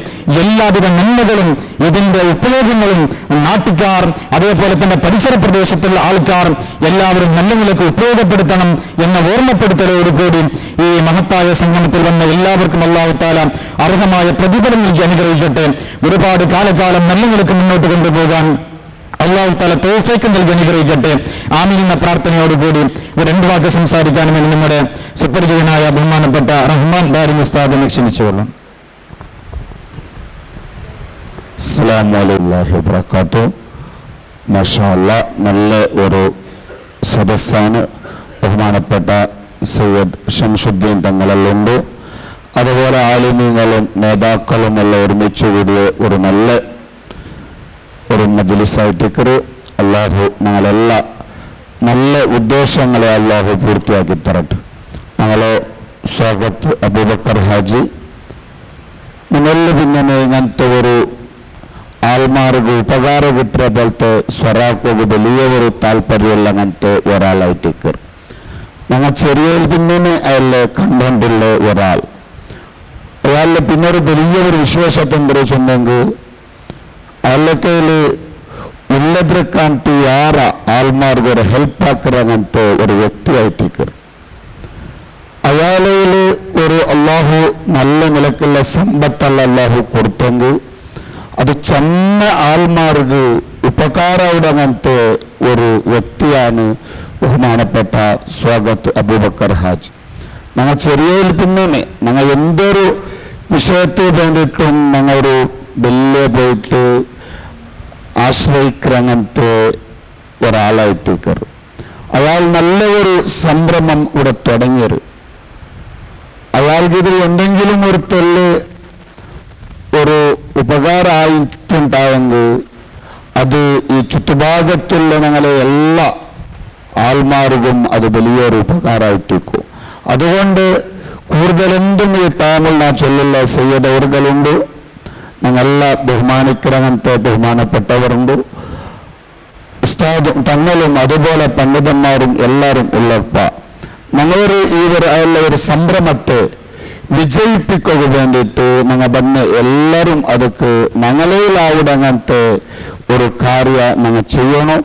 എല്ലാവിധ നന്മകളും ഇതിന്റെ ഉപയോഗങ്ങളും നാട്ടുകാർ അതേപോലെ തന്നെ പരിസര പ്രദേശത്തുള്ള ആൾക്കാർ എല്ലാവരും നല്ല നിലക്ക് ഉപയോഗപ്പെടുത്തണം എന്ന ഓർമ്മപ്പെടുത്തലോടുകൂടി ഈ മഹത്തായ സംഗമത്തിൽ വന്ന എല്ലാവർക്കും അല്ലാഹു തആല അർഹമായ പ്രതിഫലം നൽകി അനുഗ്രഹിക്കട്ടെ. ഒരുപാട് കാലകാലം നല്ല നിലക്ക് മുന്നോട്ട് കൊണ്ടുപോകാൻ അല്ലാഹു തആല തൗഫീഖ് നൽകി അനുഗ്രഹിക്കട്ടെ. ആമീൻ എന്ന പ്രാർത്ഥനയോടുകൂടി രണ്ടു വാക്ക് സംസാരിക്കാനും വേണ്ടി നമ്മുടെ സുപരിചിതനായ ബഹുമാനപ്പെട്ട റഹ്മാൻ ദാരിമി ഉസ്താദിനെ ക്ഷണിച്ചുകൊള്ളാം. അസ്സലാമു അലൈക്കും വബറകാതുഹു. മാഷാ അല്ലാഹ്, നല്ല ഒരു സദസ്സാണ്. ബഹുമാനപ്പെട്ട സയ്യിദ് ഷംസുദ്ദീൻ തങ്ങളെല്ലുണ്ട്, അതുപോലെ ആലിമീങ്ങളും നേതാക്കളും എല്ലാം ഒരുമിച്ച് കൂടിയ ഒരു ഒരു മജ്ലിസായിട്ടേക്കൊരു അള്ളാഹു ഞങ്ങളെല്ലാ നല്ല ഉദ്ദേശങ്ങളെ അള്ളാഹു പൂർത്തിയാക്കി തരട്ടെ. ഞങ്ങളെ സ്വാഗത് അബൂബക്കർ ഹാജി നിങ്ങളിൽ പിന്നെ ഇങ്ങനത്തെ ഒരു ആൾമാർക്ക് ഉപകാരം കിട്ടിയ പോലത്തെ സ്വറാക്കൊക്കെ വലിയ ഒരു താല്പര്യമുള്ള അങ്ങനത്തെ ഒരാളായിട്ടേക്ക് ഞങ്ങൾ ചെറിയ പിന്നെ അയാളെ കണ്ടുകൊണ്ടുള്ള ഒരാൾ. അയാളുടെ പിന്നെ ഒരു വലിയൊരു വിശ്വാസത്തെ എന്താ ചൊന്നെങ്കിൽ ಅಲ್ಲಕ್ಕೆ ಉಳ್ಳದ್ರಕ್ಕಂತೂ ಯಾರ ಆಲ್ಮಾರ್ಗ ഒരു ഹെൽപ്പ് ആക്കുറങ്ങനത്തെ ഒരു വ്യക്തിയായിട്ടേക്ക് അയാളെ ഒരു അള്ളാഹു നല്ല നിലക്കുള്ള സമ്പത്തല്ല അള്ളാഹു കൊടുത്തെങ്കിൽ അത് ചെന്ന ആൾമാർക്ക് ഉപകാരമായിടങ്ങനത്തെ ഒരു വ്യക്തിയാണ് ബഹുമാനപ്പെട്ട സ്വാഗത് അബൂബക്കർ ഹാജ്. ഞങ്ങൾ ചെറിയ പിന്നെ ഞങ്ങൾ എന്തൊരു വിഷയത്തെ വേണ്ടിയിട്ടും ഞങ്ങൾ ഒരു വലിയ പോയിട്ട് ആശ്രയിക്കങ്ങനത്തെ ഒരാളായിട്ടേക്ക് അയാൾ നല്ല ഒരു സംരംഭം ഇവിടെ തുടങ്ങിയത്. അയാൾക്ക് ഇതിൽ എന്തെങ്കിലും ഒരു തൊല്ല് ഒരു ഉപകാരമായിട്ടുണ്ടായെങ്കിൽ അത് ഈ ചുറ്റുഭാഗത്തുള്ള ഞങ്ങളെ എല്ലാ ആൾമാർക്കും അത് വലിയൊരു ഉപകാരമായിട്ടേക്കും. അതുകൊണ്ട് കൂടുതലെന്തും ഈ ടൈമിൽ ഞാൻ ചൊല്ലുള്ള സയ്യിദവറുകളുണ്ട്, ഞങ്ങളെല്ലാ ബഹുമാനിക്കണങ്ങനത്തെ ബഹുമാനപ്പെട്ടവരുണ്ട്, ഉസ്താദും തങ്ങളും അതുപോലെ പണ്ഡിതന്മാരും എല്ലാവരും ഉള്ളപ്പ ഞങ്ങളൊരു ഈ ഒരു സംരംഭത്തെ വിജയിപ്പിക്കുക വേണ്ടിയിട്ട് ഞങ്ങൾ വന്ന് എല്ലാവരും അതൊക്കെ ഞങ്ങളിലാവിടങ്ങനത്തെ ഒരു കാര്യം ഞങ്ങൾ ചെയ്യണം.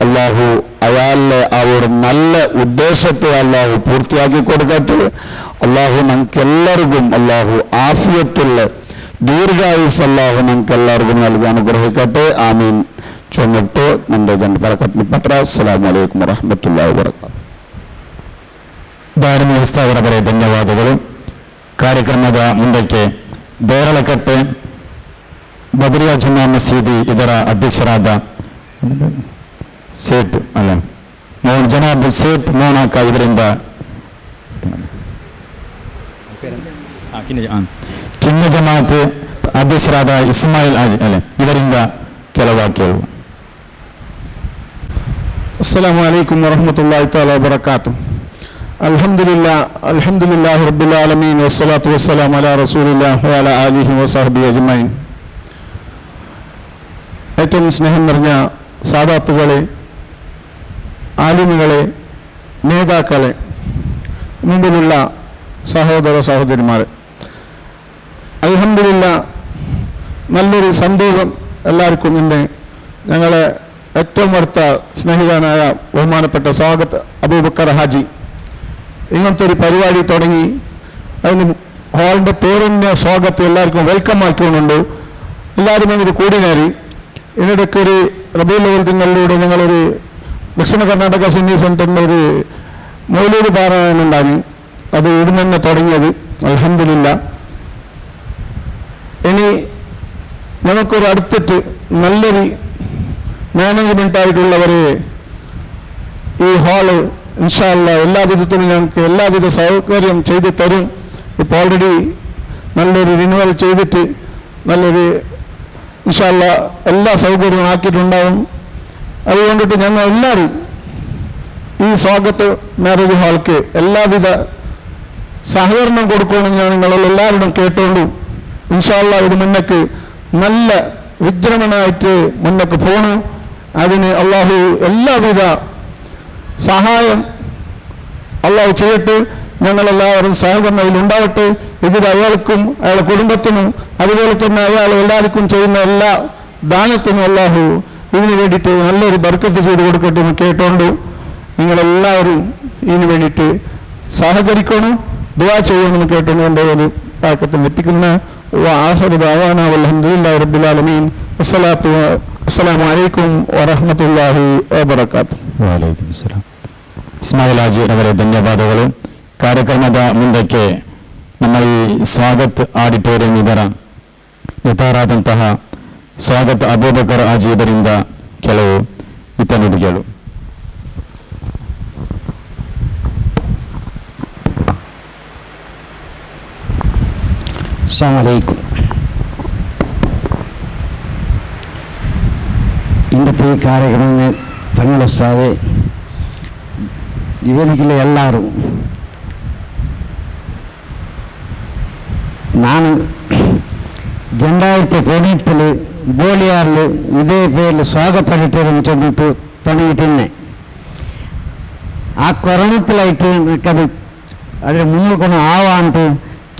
അള്ളാഹു അയാളുടെ ആ ഒരു നല്ല ഉദ്ദേശത്തെ അള്ളാഹു പൂർത്തിയാക്കി കൊടുക്കട്ടെ. അള്ളാഹു ഞങ്ങൾക്ക് എല്ലാവർക്കും അള്ളാഹു ആഫിയത്തുള്ള ദീർഘായുസ് അള്ളാഹു ഞങ്ങൾക്ക് എല്ലാവർക്കും നൽകി അനുഗ്രഹിക്കട്ടെ. ആമീൻ ചൊന്നിട്ട് നമ്മുടെ ജനപറക്കത്തിന് പത്ര. അസ്സലാമു അലൈക്കും വറഹ്മത്തുള്ളാഹി വബറകാതുഹു. ಧಾರ್ಮಿಕ ಉತ್ಸಾಹರವರೇ ಧನ್ಯವಾದಗಳು. ಕಾರ್ಯಕ್ರಮದ ಮುಂದಕ್ಕೆ ಬೇರಳಕಟ್ಟೆ ಬದರಿಯಾ ಜುಮ್ಮಾ ಮಸೀದಿ ಇದರ ಅಧ್ಯಕ್ಷರಾದ ಸೇಠ್ ಜನಾಬ್ ಸೇಠ್ ಮೋನಾಕ ಇವರಿಂದ ಕಿನ್ನ ಜಮಾತ್ ಅಧ್ಯಕ್ಷರಾದ ಇಸ್ಮಾಯಿಲ್ ಇವರಿಂದ ಕೆಲವು ವಾಕ್ಯಗಳು. ಅಸ್ಸಲಾಮು ಅಲೈಕುಂ ವರಹ್ಮತುಲ್ಲಾಹಿ ತಆಲಾ ವಬರಕಾತುಹು. അൽഹംദുലില്ലാഹി റബ്ബിൽ ആലമീൻ വസ്സലാത്തു വസ്സലാമു അലാ റസൂലില്ലാഹി വഅലാ ആലിഹി വസഹ്ബിഹി അജ്മഈൻ. ഏറ്റവും സ്നേഹം നിറഞ്ഞ സാദാത്തുകളെ, ആലിമുകളെ, നേതാക്കളെ, മുമ്പിലുള്ള സഹോദര സഹോദരിമാരെ, അൽഹംദുലില്ലാ നല്ലൊരു സന്തോഷം എല്ലാവർക്കും ഇന്ന്. ഞങ്ങളെ ഏറ്റവും അടുത്ത സ്നേഹിതനായ ബഹുമാനപ്പെട്ട സ്വാഗത് അബൂബക്കർ ഹാജി ഇങ്ങനത്തെ ഒരു പരിപാടി തുടങ്ങി. അതിന് ഹാളിൻ്റെ പേരിൻ്റെ സ്വാഗതം എല്ലാവർക്കും വെൽക്കം ആക്കിക്കൊണ്ടുണ്ട്. എല്ലാവരും അതിന് കൂടി നേരി. ഇതിനിടയ്ക്ക് ഒരു റബീഉൽ അവ്വൽ തിങ്കളിലൂടെ ഞങ്ങളൊരു ദക്ഷിണ കർണാടക സുന്നി സെൻറ്ററിൻ്റെ ഒരു മൗലൂദ് പാരായണം ഉണ്ടായി. അത് ഇവിടുന്ന് തന്നെ തുടങ്ങിയത്. അൽഹംദുലില്ലാ. ഇനി നമുക്കൊരു അടുത്തിട്ട് നല്ലൊരു മാനേജ്മെൻറ്റായിട്ടുള്ളവർ ഈ ഹാള് ഇൻഷാ അല്ലാഹ് എല്ലാ വിധത്തിലും ഞങ്ങൾക്ക് എല്ലാവിധ സൗകര്യം ചെയ്ത് തരും. ഇപ്പോൾ ഓൾറെഡി നല്ലൊരു റിന്യൂവൽ ചെയ്തിട്ട് നല്ലൊരു ഇൻഷാ അല്ലാഹ് എല്ലാ സൗകര്യവും ആക്കിയിട്ടുണ്ടാവും. അതുകൊണ്ടിട്ട് ഞങ്ങൾ എല്ലാവരും ഈ സ്വാഗത മാരേജ് ഹാൾക്ക് എല്ലാവിധ സഹകരണം കൊടുക്കണമെന്ന് ഞാൻ നിങ്ങളെല്ലാവരും കേട്ടുകൊണ്ടു. ഇൻഷാ അല്ലാഹ് ഇത് മുന്നേക്ക് നല്ല വിജൃംഭണമായിട്ട് മുന്നേക്ക് പോകണം. അതിന് അള്ളാഹു എല്ലാവിധ സഹായം അള്ളാഹു ചെയ്യട്ടെ. ഞങ്ങളെല്ലാവരും സഹകരണം ഇതിലുണ്ടാവട്ടെ. ഇതിൽ അയാൾക്കും അയാളുടെ കുടുംബത്തിനും അതുപോലെ തന്നെ അയാൾ എല്ലാവർക്കും ചെയ്യുന്ന എല്ലാ ദാനത്തിനും അള്ളാഹു ഇതിനു വേണ്ടിയിട്ട് നല്ലൊരു ബർക്കത്ത് ചെയ്ത് കൊടുക്കട്ടെ എന്ന് കേട്ടോണ്ട് നിങ്ങളെല്ലാവരും ഇതിനു വേണ്ടിയിട്ട് സഹകരിക്കണം, ദുആ ചെയ്യണമെന്ന് കേട്ടോണ്ട് എൻ്റെ ഒരു പാക്കത്തിൽ എത്തിക്കുന്ന وآخر دعوانا والحمد لله رب العالمين السلام عليكم ورحمة الله وبركاته. വലൈക്കും അസ്സലാം. ഇസ്മായിൽ ഹാജി ಅವರೇ ಧನ್ಯವಾದಗಳು. ಕಾರ್ಯಕ್ರಮದ ಮುಂದಕ್ಕೆ ನಮ್ಮ ಈ ಸ್ವಾಗತ್ ಆಡಿಟೋರಿಯಂ ಇದರ ನೇತಾರಾದಂತಹ ಸ್ವಾಗತ್ ಅಬೂಬಕರ್ ಹಾಜಿ ಇದರಿಂದ ಕೆಲವು ಹಿತನುಡಿಗಳು. അസ്സലാമു ഇന്നത്തെ ഈ കാര്യക്രമങ്ങൾ തങ്ങൾ ഉസ്താദ് യുവതികളെ എല്ലാവരും ನಾನು 2018 ಬೋಳಿಯಾರ್ಲು ಇದೇ പേരിൽ സ്വാഗത ആഡിറ്റോറിയം ചെന്നിട്ട് തുടങ്ങിയിട്ടിന്നെ. ആ കൊറോണത്തിലായിട്ട് എനിക്കത് അതിൽ മുന്നോട്ട് ആവാണ്ട്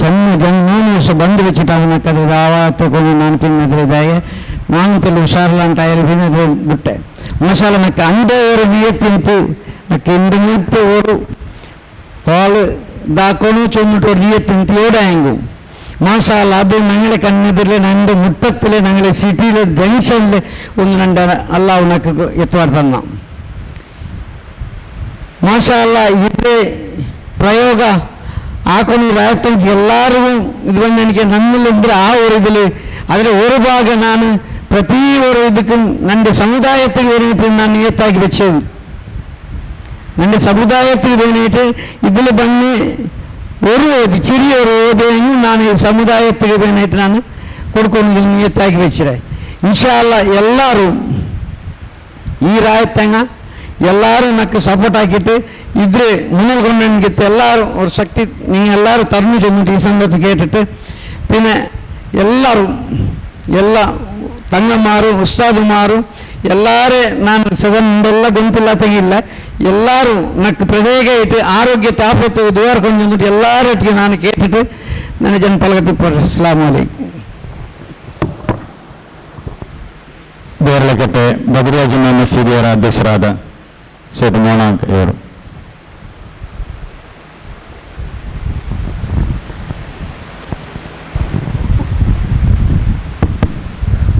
ചെന്ന് 3 വർഷം ബന്ധു വെച്ചിട്ടാണ് എനിക്കത് ഇതാവാത്ത കൊണ്ട് ഞാൻ പിന്നെ അതിലിതായ നാമത്തിൽ ഉഷാറിലാണ്ടായാലും പിന്നെ അത് വിട്ടെ. മസാല എനിക്ക് അൻ്റെ ഒരു നീയത്തിനത്ത് എനിക്ക് എന്തെങ്കിലും ഒരു കോള് ഇതാക്കണോ ചെന്നിട്ട് ഒരു നീയത്തിനത്ത് എവിടെയെങ്കും മാഷാല്ല അത് ഞങ്ങളെ കണ്ണെതിരെ രണ്ട് മുട്ടത്തിൽ ഞങ്ങളെ സിറ്റിയിലെ ജംഗ്ഷനിൽ ഒന്ന് രണ്ട് അല്ലാഹു നക്ക് എത്തുവാൻ തന്ന മാഷാല്ല ഇത് പ്രയോഗ ആക്കണ രായത്തേക്ക് എല്ലാവരും ഇത് വന്ന് എനിക്ക് നമ്മളിದ್ರೆ ആ ഒരു ഇതിൽ അതിൽ ഒരു ഭാഗം ഞാൻ പ്രതി ഒരു ഇതുക്കും എൻ്റെ സമുദായത്തിൽ വേണ്ടിയിട്ട് ഞാൻ നിയത്താക്കി വെച്ചത്. എൻ്റെ സമുദായത്തിൽ വേണ്ടിയിട്ട് ഇതിൽ വന്ന് ഒരു ചെറിയൊരു ഓതിയെങ്കിൽ ഞാൻ ഈ സമുദായത്തിൽ വേണ്ടിയിട്ട് ഞാൻ കൊടുക്കുന്നത് നിയത്താക്കി വെച്ചത്. ഇൻഷാ അല്ലാഹ് എല്ലാവരും ഈ രായത്തങ്ങ എല്ലാവരും എനിക്ക് സപ്പോർട്ടാക്കിയിട്ട് ഇതിൽ മുന്നിൽ കൊണ്ട് എനിക്ക് എല്ലാവരും ഒരു ശക്തി നിങ്ങൾ എല്ലാവരും തറഞ്ഞു ചെന്നിട്ട് ഈ സംഘത്തിൽ കേട്ടിട്ട് പിന്നെ എല്ലാവരും എല്ലാ തങ്ങന്മാരും ഉസ്താദുമാരും എല്ലാവരെ ನಾನು ಸದನ್ನೆಲ್ಲ ಗುಂಪಿಲ್ಲತ್ತಾಗಿಲ್ಲ ಎಲ್ಲರೂ ನಕ್ಕೆ ಪ್ರತ್ಯೇಕമായിട്ട് ആരോഗ്യത്തെ ആഫത്ത് ദ്വാർಕೊಂಡು ചെന്നിട്ട് എല്ലാവരും ನಾನು കേട്ടിട്ട് ನನ್ನ ಜನ ಪಲಗಟ್ಟಿಪ್ಪರು. ಅಸ್ಸಲಾಮು ಅಲೈക്കും. ದೇವರಲಕಟ್ಟೆ ಬದ್ರಿಯಾ ಜುಮ್ಮಾ ಮಸೀದಿಯರ ಅಧ್ಯಕ್ಷರಾದ ಶೇಖ್ ಮೋನಾಂಕ್ ಇವರು.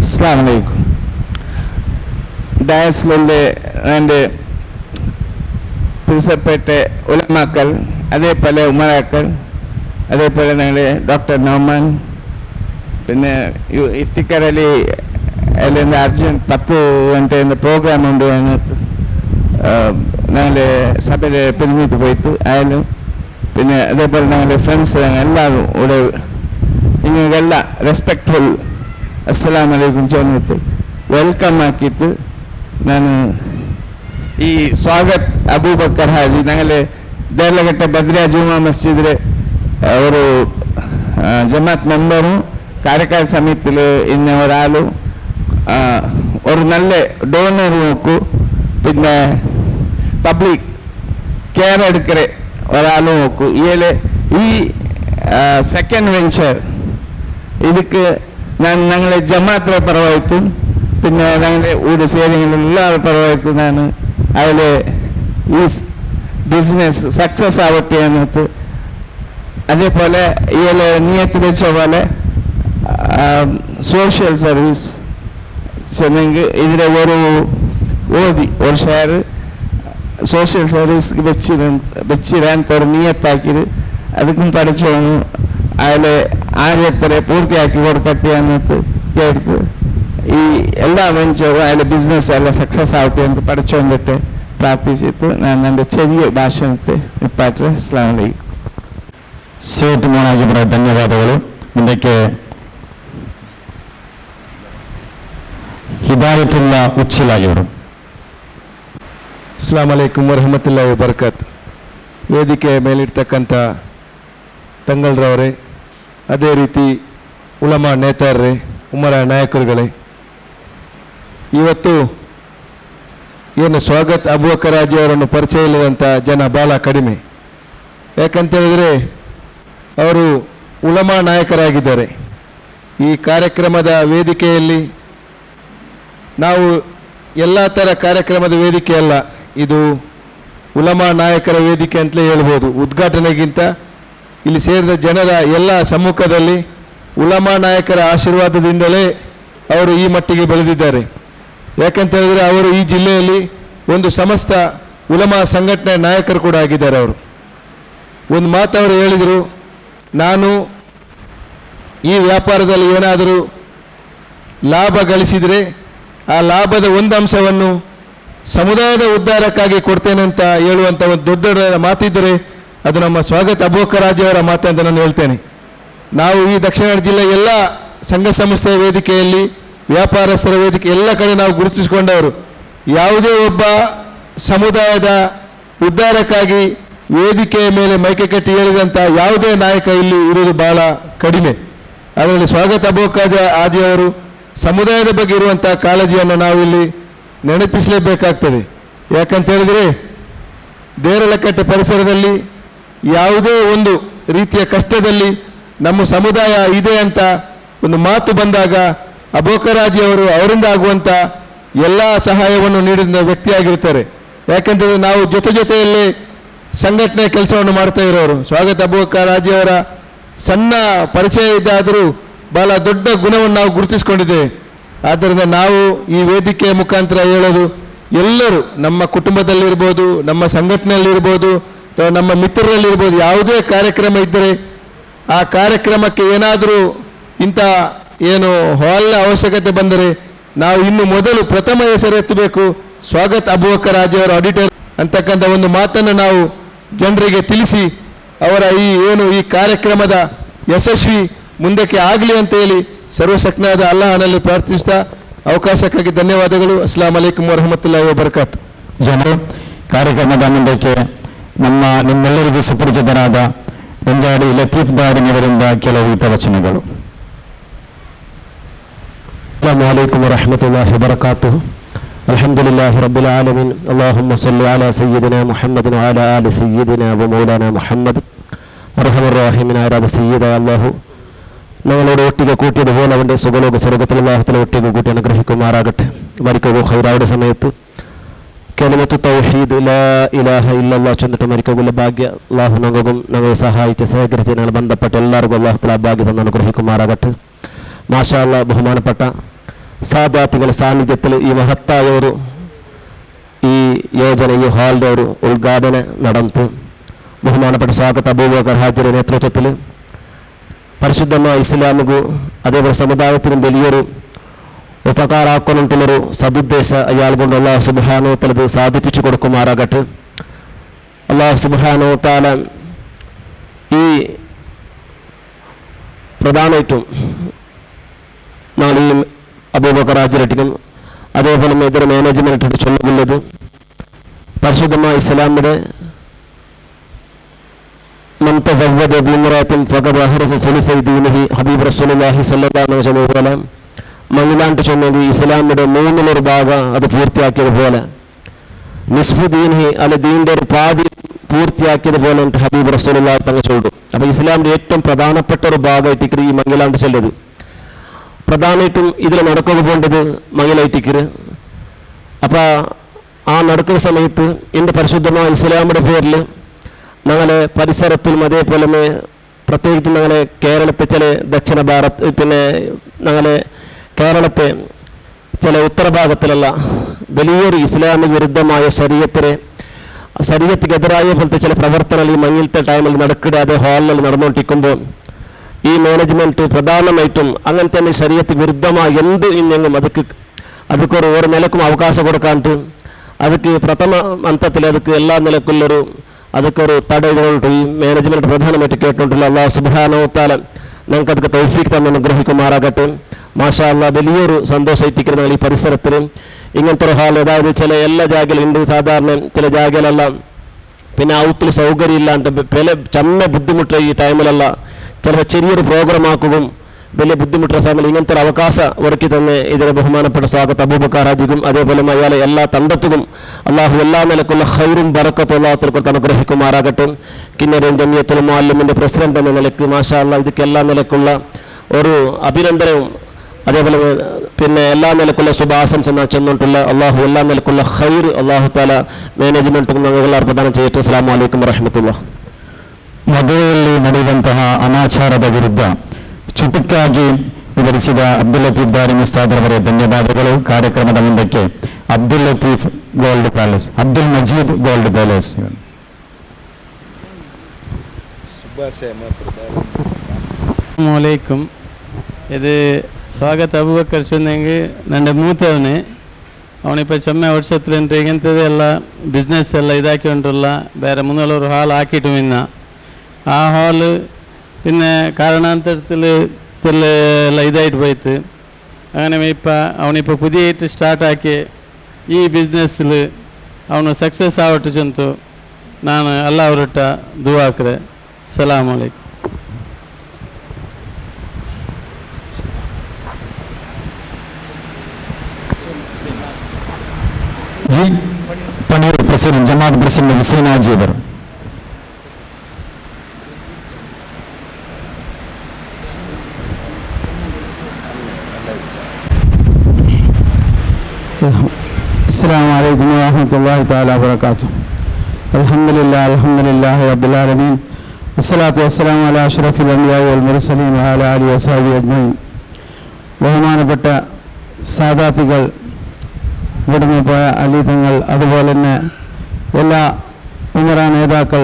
അസ്സലാമു അലൈക്കും. ഡയസിലുള്ള എൻ്റെ പ്രിൻസിപ്പേറ്റ ഉലമാക്കൾ, അതേപോലെ ഉമറാക്കൾ, അതേപോലെ ഞങ്ങളുടെ ഡോക്ടർ നോമാൻ, പിന്നെ ഇഫ്തിഖാർ അലി അതിൻ്റെ അർജൻറ്റ് 10 ഗಂಟೆಯಿಂದ പ്രോഗ്രാം ഉണ്ട്. അതിനകത്ത് ഞങ്ങളുടെ സഭയിൽ പിരിഞ്ഞിട്ട് പോയിട്ട് ആയാലും പിന്നെ അതേപോലെ ഞങ്ങളുടെ ഫ്രണ്ട്സ് എല്ലാവരും ഇവിടെ നിങ്ങൾക്കെല്ലാം റെസ്പെക്ട്ഫുൾ അസ്സലാമു അലൈക്കും ചെന്നിട്ട് വെൽക്കം ആക്കിയിട്ട് ನಾನು ಈ ಸ್ವಾಗತ್ ಅಬೂಬಕರ್ ಹಾಜಿ ഞങ്ങൾ ದೇರ್ಲಘಟ್ಟ ಬದ್ರಿಯಾ ಜುಮ್ಮಾ ಮಸ್ಜಿದ್ರೆ ഒരു ജമാഅത്ത് മെമ്പറും കാര്യക്കാർ സമിതിയിൽ ഇന്ന ഒരാളും ഒരു നല്ല ഡോണർ നോക്കൂ പിന്നെ പബ്ലിക് കെയർ എടുക്കരെ ഒരാൾ നോക്കൂ. ഈ സെക്കൻഡ് വെഞ്ചർ ಇದಕ್ಕೆ ഞങ്ങളെ ജമാഅത്തിലെ പരമായിട്ടും പിന്നെ ഞങ്ങളുടെ ഊര് സേവനങ്ങളുള്ള പരമായിട്ടും ನಾನು അതിൽ ഈ ബിസിനസ് സക്സസ് ആവട്ടെ എന്നിട്ട് അതേപോലെ ഇതിൽ നിയത്ത് വെച്ച പോലെ സോഷ്യൽ സർവീസ് ചെന്നെങ്കിൽ ഇതിലെ ഒരു ഷെയർ സോഷ്യൽ സർവീസ് വെച്ചിടാൻ നിയത്താക്കിയത് ಅದಕ್ಕೂ പഠിച്ചോನು അതിൽ ആദ്യത്തെ പൂർത്തിയാക്കി കൊടുക്കട്ടെ എന്നിട്ട് കേട്ട് ഈ എല്ലാ വെഞ്ചറും അതിലെ ബിസിനസ് എല്ലാം സക്സസ് ആവട്ടെ എന്ന് പഠിച്ചുകൊണ്ടിട്ട് പ്രാർത്ഥിച്ചിട്ട് ഞാൻ എൻ്റെ ചെറിയ ಭಾಷಣത്തെ ನಿಪ್ಪಾಟ್ರೆ. ಅಸ್ಲಾಂ ವಲೈಕುಂ. ಸೇಟ್ ಮೋನಾಗಿಬರ ಧನ್ಯವಾದಗಳು. ಮುಂದಕ್ಕೆ ಹಿದಾಯತುಲ್ಲಾ ಉಚ್ಚಿಲಾಗಿವರು. ಅಸ್ಲಾಂ ವಲೈಕುಂ ವರಹಮತುಲ್ಲಾಹಿ ವಬರಕಾತ್. ವೇದಿಕೆ ಮೇಲಿರ್ತಕ್ಕಂಥ ತಂಗಳ್ರವರೇ, ಅದೇ ರೀತಿ ಉಲಮಾ ನೇತಾರರೇ, ಉಮರ ನಾಯಕರುಗಳೇ, ಇವತ್ತು ಏನು ಸ್ವಾಗತ್ ಅಬೂಬಕರ್ ಹಾಜಿ ಅವರನ್ನು ಪರಿಚಯ ಇಲ್ಲದಂಥ ಜನ ಭಾಳ ಕಡಿಮೆ. ಯಾಕಂತೇಳಿದರೆ ಅವರು ಉಲಮಾ ನಾಯಕರಾಗಿದ್ದಾರೆ. ಈ ಕಾರ್ಯಕ್ರಮದ ವೇದಿಕೆಯಲ್ಲಿ ನಾವು ಎಲ್ಲ ಥರ ಕಾರ್ಯಕ್ರಮದ ವೇದಿಕೆ ಅಲ್ಲ, ಇದು ಉಲಮಾ ನಾಯಕರ ವೇದಿಕೆ ಅಂತಲೇ ಹೇಳ್ಬೋದು. ಉದ್ಘಾಟನೆಗಿಂತ ಇಲ್ಲಿ ಸೇರಿದ ಜನರ ಎಲ್ಲ ಸಮ್ಮುಖದಲ್ಲಿ ಉಲಮಾ ನಾಯಕರ ಆಶೀರ್ವಾದದಿಂದಲೇ ಅವರು ಈ ಮಟ್ಟಿಗೆ ಬೆಳೆದಿದ್ದಾರೆ. ಯಾಕಂತೇಳಿದರೆ ಅವರು ಈ ಜಿಲ್ಲೆಯಲ್ಲಿ ಒಂದು ಸಮಸ್ತ ಉಲಮಾ ಸಂಘಟನೆ ನಾಯಕರು ಕೂಡ ಆಗಿದ್ದಾರೆ. ಅವರು ಒಂದು ಮಾತು ಅವರು ಹೇಳಿದರು, ನಾನು ಈ ವ್ಯಾಪಾರದಲ್ಲಿ ಏನಾದರೂ ಲಾಭ ಗಳಿಸಿದರೆ ಆ ಲಾಭದ ಒಂದು ಅಂಶವನ್ನು ಸಮುದಾಯದ ಉದ್ಧಾರಕ್ಕಾಗಿ ಕೊಡ್ತೇನೆ ಅಂತ ಹೇಳುವಂಥ ಒಂದು ದೊಡ್ಡ ಮಾತಿದ್ದರೆ ಅದು ನಮ್ಮ ಸ್ವಾಗತ್ ಅಬೂಬಕರ್ ಹಾಜಿ ಅವರ ಮಾತು ಅಂತ ನಾನು ಹೇಳ್ತೇನೆ. ನಾವು ಈ ದಕ್ಷಿಣ ಕನ್ನಡ ಜಿಲ್ಲೆ ಎಲ್ಲ ಸಂಘ ಸಂಸ್ಥೆಯ ವೇದಿಕೆಯಲ್ಲಿ, ವ್ಯಾಪಾರಸ್ಥರ ವೇದಿಕೆ ಎಲ್ಲ ಕಡೆ ನಾವು ಗುರುತಿಸಿಕೊಂಡವರು. ಯಾವುದೇ ಒಬ್ಬ ಸಮುದಾಯದ ಉದ್ಧಾರಕ್ಕಾಗಿ ವೇದಿಕೆಯ ಮೇಲೆ ಮೈಕೆ ಕಟ್ಟಿ ಹೇಳಿದಂಥ ಯಾವುದೇ ನಾಯಕ ಇಲ್ಲಿ ಇರುವುದು ಬಹಳ ಕಡಿಮೆ. ಅದರಲ್ಲಿ ಸ್ವಾಗತ್ ಅಬೂಬಕರ್ ಹಾಜಿ ಅವರು ಸಮುದಾಯದ ಬಗ್ಗೆ ಇರುವಂಥ ಕಾಳಜಿಯನ್ನು ನಾವು ಇಲ್ಲಿ ನೆನಪಿಸಲೇಬೇಕಾಗ್ತದೆ. ಯಾಕಂತೇಳಿದರೆ ದೇರಳಕಟ್ಟೆ ಪರಿಸರದಲ್ಲಿ ಯಾವುದೇ ಒಂದು ರೀತಿಯ ಕಷ್ಟದಲ್ಲಿ ನಮ್ಮ ಸಮುದಾಯ ಇದೆ ಅಂತ ಒಂದು ಮಾತು ಬಂದಾಗ ಅಬೂಬಕರ್ ಹಾಜಿ ಅವರು ಅವರಿಂದ ಆಗುವಂಥ ಎಲ್ಲ ಸಹಾಯವನ್ನು ನೀಡಿದ ವ್ಯಕ್ತಿಯಾಗಿರ್ತಾರೆ. ಯಾಕಂತೇಳಿದ್ರೆ ನಾವು ಜೊತೆಯಲ್ಲೇ ಸಂಘಟನೆ ಕೆಲಸವನ್ನು ಮಾಡ್ತಾ ಇರೋರು. ಸ್ವಾಗತ್ ಅಬೂಬಕರ್ ಹಾಜಿ ಅವರ ಸಣ್ಣ ಪರಿಚಯ ಇದ್ದಾದರೂ ಬಹಳ ದೊಡ್ಡ ಗುಣವನ್ನು ನಾವು ಗುರುತಿಸ್ಕೊಂಡಿದ್ದೇವೆ. ಆದ್ದರಿಂದ ನಾವು ಈ ವೇದಿಕೆಯ ಮುಖಾಂತರ ಹೇಳೋದು, ಎಲ್ಲರೂ ನಮ್ಮ ಕುಟುಂಬದಲ್ಲಿರ್ಬೋದು, ನಮ್ಮ ಸಂಘಟನೆಯಲ್ಲಿರ್ಬೋದು, ಅಥವಾ ನಮ್ಮ ಮಿತ್ರರಲ್ಲಿರ್ಬೋದು, ಯಾವುದೇ ಕಾರ್ಯಕ್ರಮ ಇದ್ದರೆ ಆ ಕಾರ್ಯಕ್ರಮಕ್ಕೆ ಏನಾದರೂ ಇಂಥ ಏನು ಹಾಲ್ನ ಅವಶ್ಯಕತೆ ಬಂದರೆ ನಾವು ಇನ್ನು ಮೊದಲು ಪ್ರಥಮ ಹೆಸರೆತ್ತಬೇಕು, ಸ್ವಾಗತ್ ಅಬೂಬಕರ್ ಹಾಜಿ ಅವರ ಆಡಿಟರ್ ಅಂತಕ್ಕಂಥ ಒಂದು ಮಾತನ್ನು ನಾವು ಜನರಿಗೆ ತಿಳಿಸಿ ಅವರ ಈ ಕಾರ್ಯಕ್ರಮದ ಯಶಸ್ವಿ ಮುಂದಕ್ಕೆ ಆಗಲಿ ಅಂತ ಹೇಳಿ ಸರ್ವಶಕ್ತನಾದ ಅಲ್ಲಾಹನಲ್ಲಿ ಪ್ರಾರ್ಥಿಸ್ತಾ ಅವಕಾಶಕ್ಕಾಗಿ ಧನ್ಯವಾದಗಳು. ಅಸ್ಲಾಂ ವಲೈಕುಂ ವರಹಮತುಲ್ಲಾಹಿ ವಬರಕಾತು. ಜನರು ಕಾರ್ಯಕ್ರಮದ ಮುಂದಕ್ಕೆ ನಿಮ್ಮೆಲ್ಲರಿಗೂ ಸುಪರಿಚಿತರಾದ ರಂಜಾಡಿ ಲತೀಫ್ ದಾರಿನವರಿಂದ ಕೆಲವು ಹಿತವಚನಗಳು. ಅಸ್ಸಲಾಮು ಅಲೈಕುಂ ವರಹಮತುಲ್ಲಾಹಿ ವಬರಕಾತುಹು. ಅಲ್ಹಮ್ದುಲಿಲ್ಲಾಹಿ ರಬ್ಬಿಲ್ ಆಲಮೀನ್. ಅಲ್ಲಾಹುಮ್ಮ ಸಲ್ಲಿ ಅಲಾ ಸಯ್ಯಿದಿನಾ ಮುಹಮ್ಮದಿನ್ ವ ಅಲಾ ಆಲಿ ಸಯ್ಯಿದಿನಾ ವ ಮೌಲಾನಾ ಮುಹಮ್ಮದ್. അർഹമർ റഹീമിനായ സയ്യിദായ അല്ലാഹു ഞങ്ങളോട് ഒട്ടിക കൂട്ടിയതുപോലെ അവൻ്റെ സുഖലോക സ്വർഗത്തിൽ അല്ലാഹുതആല ഒട്ടിക കൂട്ടി അനുഗ്രഹിക്കുമാറാകട്ടെ. മരിക്കുക ഖൈറായുടെ സമയത്ത് കലിമത്തു തൗഹീദ് ലാ ഇലാഹ ഇല്ലല്ലാഹ് ചൊല്ലിട്ട് മരിക്കുക ഭാഗ്യ അല്ലാഹു ഞങ്ങളെ സഹായിച്ച് സഹകരിച്ച് ഞങ്ങൾ ബന്ധപ്പെട്ട എല്ലാവർക്കും അല്ലാഹുതആല ഭാഗ്യം തന്ന് അനുഗ്രഹിക്കുമാറാകട്ടെ. മാഷാ അല്ലാഹ്. ബഹുമാനപ്പെട്ട സാദാത്തുകളുടെ സാന്നിധ്യത്തിൽ ഈ മഹത്തായ ഈ ಯೋಜನೆ, ಈ ಹಾಲ್ನ ಉದ್ಘಾಟನೆ നടന്നു ബഹുമാനപ്പെട്ട സ്വാഗത് അബൂബക്കർ ഹാജിയുടെ നേതൃത്വത്തിൽ പരിശുദ്ധമായ ഇസ്ലാമിಗೂ അതേപോലെ സമുദായത്തിനും വലിയൊരു ഉപകാരാക്കുന്നുള്ളൊരു സദുദ്ദേശ അയാൾ കൊണ്ട് അല്ലാഹു സുബ്ഹാനഹു വ തആല സാധിപ്പിച്ചു കൊടുക്കുമാറാകട്ടെ. അല്ലാഹു സുബ്ഹാനഹു വ തആല ഈ പ്രധാനമായിട്ടും നാളെ അബൂബക്കർ ഹാജിയും അതേപോലെ ഇതൊരു മാനേജ്മെൻറ്റ് ചൊല്ലുന്നത് പരിശുദ്ധമായ ഇസ്ലാമിൻ്റെ من تزوج بامرأة فقد أحرز ثلثي دينه ഹബീബ് റസൂലുള്ളാഹി സ്വല്ലല്ലാഹു അലൈഹി വസല്ലം പോലെ മംഗലാണ്ട് ചൊന്നെങ്കിൽ ഇസ്ലാമിൻ്റെ 3/1 ഭാഗം അത് പൂർത്തിയാക്കിയതുപോലെ നിസ്ഫു ദീൻഹി അല്ല ദീൻ്റെ ഒരു പാതി പൂർത്തിയാക്കിയതുപോലെ ഹബീബ് റസൂലുള്ളാഹി തങ്ങൾ ചൊല്ലും. അപ്പോൾ ഇസ്ലാമിൻ്റെ ഏറ്റവും പ്രധാനപ്പെട്ട ഒരു ഭാഗമായിട്ട് ഈ മംഗലാണ്ട് ചെല്ലത് പ്രധാനമായിട്ടും ഇതിൽ നടക്കുക പോകേണ്ടത് മംഗലായിട്ടിക്കര്. അപ്പോൾ ആ നടക്കുന്ന സമയത്ത് എൻ്റെ പരിശുദ്ധമായ ഇസ്ലാമിൻ്റെ പേരിൽ ഞങ്ങളെ പരിസരത്തിലും അതേപോലെ പ്രത്യേകിച്ചും ഞങ്ങളെ കേരളത്തെ ചില ദക്ഷിണ ഭാരത് പിന്നെ ഞങ്ങളെ കേരളത്തെ ചില ഉത്തരഭാഗത്തിലുള്ള വലിയൊരു ഇസ്ലാമിക വിരുദ്ധമായ ശരീഅത്തിനെതിരായ പോലത്തെ ചില പ്രവർത്തനങ്ങൾ ഈ മങ്ങിലത്തെ ടൈമിൽ നടക്കിടാതെ ഹാളിൽ നടന്നുകൊണ്ടിരിക്കുമ്പോൾ ഈ മാനേജ്മെൻറ്റ് പ്രധാനമായിട്ടും അങ്ങനെ തന്നെ ശരീഅത്ത് വിരുദ്ധമായ എന്ത് ഇന്നെങ്കും ಅದಕ್ಕೆ ഒരു നിലക്കും അവകാശം കൊടുക്കാണ്ട് ಅದಕ್ಕೆ പ്രഥമ ಹಂತത്തിൽ ಅದಕ್ಕೆ എല്ലാ നിലക്കുള്ളൊരു ಅದಕ್కొരു ತಡೆಗಳುಂಟು. ಈ ಮ್ಯಾನೇಜ್ಮೆಂಟ್ ಪ್ರಧಾನമായിട്ട് കേട്ടുകൊണ്ടുള്ള അല്ലാഹു സുബ്ഹാനഹു വ തആല ഞങ്ങൾക്ക് ಅದಕ್ಕೆ തൗഫീഖ് തന്നെ അനുഗ്രഹിക്കുമാറാകട്ടെ. മാഷാ അല്ലാഹ് വലിയൊരു സന്തോഷമായിട്ടിരിക്കുന്ന ഈ പരിസരത്തിൽ ഇങ്ങനത്തെ ഒരു ഹാൾ, അതായത് ചില എല്ലാ ജാഗയിലുണ്ട്. സാധാരണ ചില ജാഗയിലെല്ലാം പിന്നെ ഔത്തിൽ സൗകര്യം ഇല്ലാണ്ട് പല ചമ്മ ബുദ്ധിമുട്ട് ഈ ടൈമിലല്ല ചിലപ്പോൾ ചെറിയൊരു പ്രോഗ്രാം ആക്കുകയും വലിയ ബുദ്ധിമുട്ടുള്ള സമയം ഇങ്ങനത്തെ ഒരു അവകാശം ഒരുക്കി തന്നെ ഇതിനെ ബഹുമാനപ്പെട്ട സ്വാഗതം അബൂബക്കർ ഹാജിക്കും അതേപോലെ അയാളെ എല്ലാ തണ്ടത്തും അള്ളാഹു എല്ലാ നിലക്കുള്ള ഖൈറും ബറക്കത്തും അല്ലാഹു അനുഗ്രഹിക്കുമാറാകട്ടെ. കിന്നരൻ ജമിയത്തുൽ മുഅല്ലിമിൻ്റെ പ്രസിഡന്റ് എന്ന നിലയ്ക്ക് മാഷാ അല്ലാഹ് ഇതൊക്കെ എല്ലാ നിലക്കുള്ള ഒരു അഭിനന്ദനവും അതേപോലെ പിന്നെ എല്ലാ നിലക്കുള്ള ശുഭാശംസ ചെന്നിട്ടുള്ള അള്ളാഹു എല്ലാ നിലക്കുള്ള ഖൈർ അള്ളാഹു താല മാനേജ്മെൻറ്റും ഞങ്ങൾ പ്രദാനം ചെയ്യട്ടെ. അസ്സലാമു അലൈക്കും വറഹ്മത്തുള്ളാഹി. ಮದುವೆಯಲ್ಲಿ ನಡೆದಂತಹ ಅನಾಚಾರದ ವಿರುದ್ಧ ಚುಟುಕಾಗಿ ವಿವರಿಸಿದ ಅಬ್ದುಲ್ ಲತೀಫ್ ದಾರಿಮಿ ಉಸ್ತಾದರವರೇ ಧನ್ಯವಾದಗಳು. ಕಾರ್ಯಕ್ರಮದ ಮುಂದಕ್ಕೆ ಅಬ್ದುಲ್ ಲತೀಫ್ ಗೋಲ್ಡ್ ಪ್ಯಾಲೇಸ್, ಅಬ್ದುಲ್ ಮಜೀದ್ ಗೋಲ್ಡ್ ಪ್ಯಾಲೇಸ್. ಅಸ್ಸಲಾಮುಅಲೈಕುಂ. ಇದು ಸ್ವಾಗತ ಅಬೂಬಕರ್ சொன்னீங்க ನನ್ನ ಮೂತವನೇ ಅವನಿപ്പോൾ ಚೊಮ್ಮೆ ವರ್ಷತ್ಲಿಂಟ ಈಗಂತದ್ದು ಎಲ್ಲ ಬಿಸ್ನೆಸ್ ಎಲ್ಲ ಇದಾಕಿಕೊಂಡಿಲ್ಲ, ಬೇರೆ ಮುನ್ನೂರು ಹಾಲ್ ಹಾಕಿಟ್ಟು ಇನ್ನ ആ ഹാള് പിന്നെ കാരണാന്തരത്തിൽ എല്ലാം ഇതായിട്ട് പോയിട്ട് അങ്ങനെ ഇപ്പം അവനിപ്പോൾ പുതിയായിട്ട് സ്റ്റാർട്ടാക്കി ഈ ബിಸ್ನೆಸ್ಸಿൽ ಅವನು ಸಕ್ಸಸ್ ಆವಟ್ಟು ಚಂತು ನಾನು ಅಲ್ಲ ಅವರೊಟ್ಟ ದುವಾಕ್ರೆ. ಸಲಾಮ್ ಅಲೈkum. ಜಿ ಪನೀರ್ ಪ್ರೆಸಿಡೆಂಟ್ ಜಮಾತ್ ಪ್ರೆಸಿಡೆಂಟ್ ಹುಸೇನ್ ಹಾಜಿ ಅವರು. അസ്സലാമു അലൈക്കും വറഹ്മത്തുള്ളാഹി തആല വബറകാതുഹു. അൽഹംദുലില്ലാഹി റബ്ബിൽ ആലമീൻ. അസ്സലാത്തു വസ്സലാമു അലാ അഷ്റഫിൽ അംബിയാഇ വൽ മുർസലീൻ വഅലാ ആലിഹി വസഹ്ബിഹി അജ്മഈൻ. ബഹുമാനപ്പെട്ട സാദാത്തുകൾ, ഇവിടുന്ന് പോയ അലി തങ്ങൾ, അതുപോലെ തന്നെ എല്ലാ ഉമറ നേതാക്കൾ,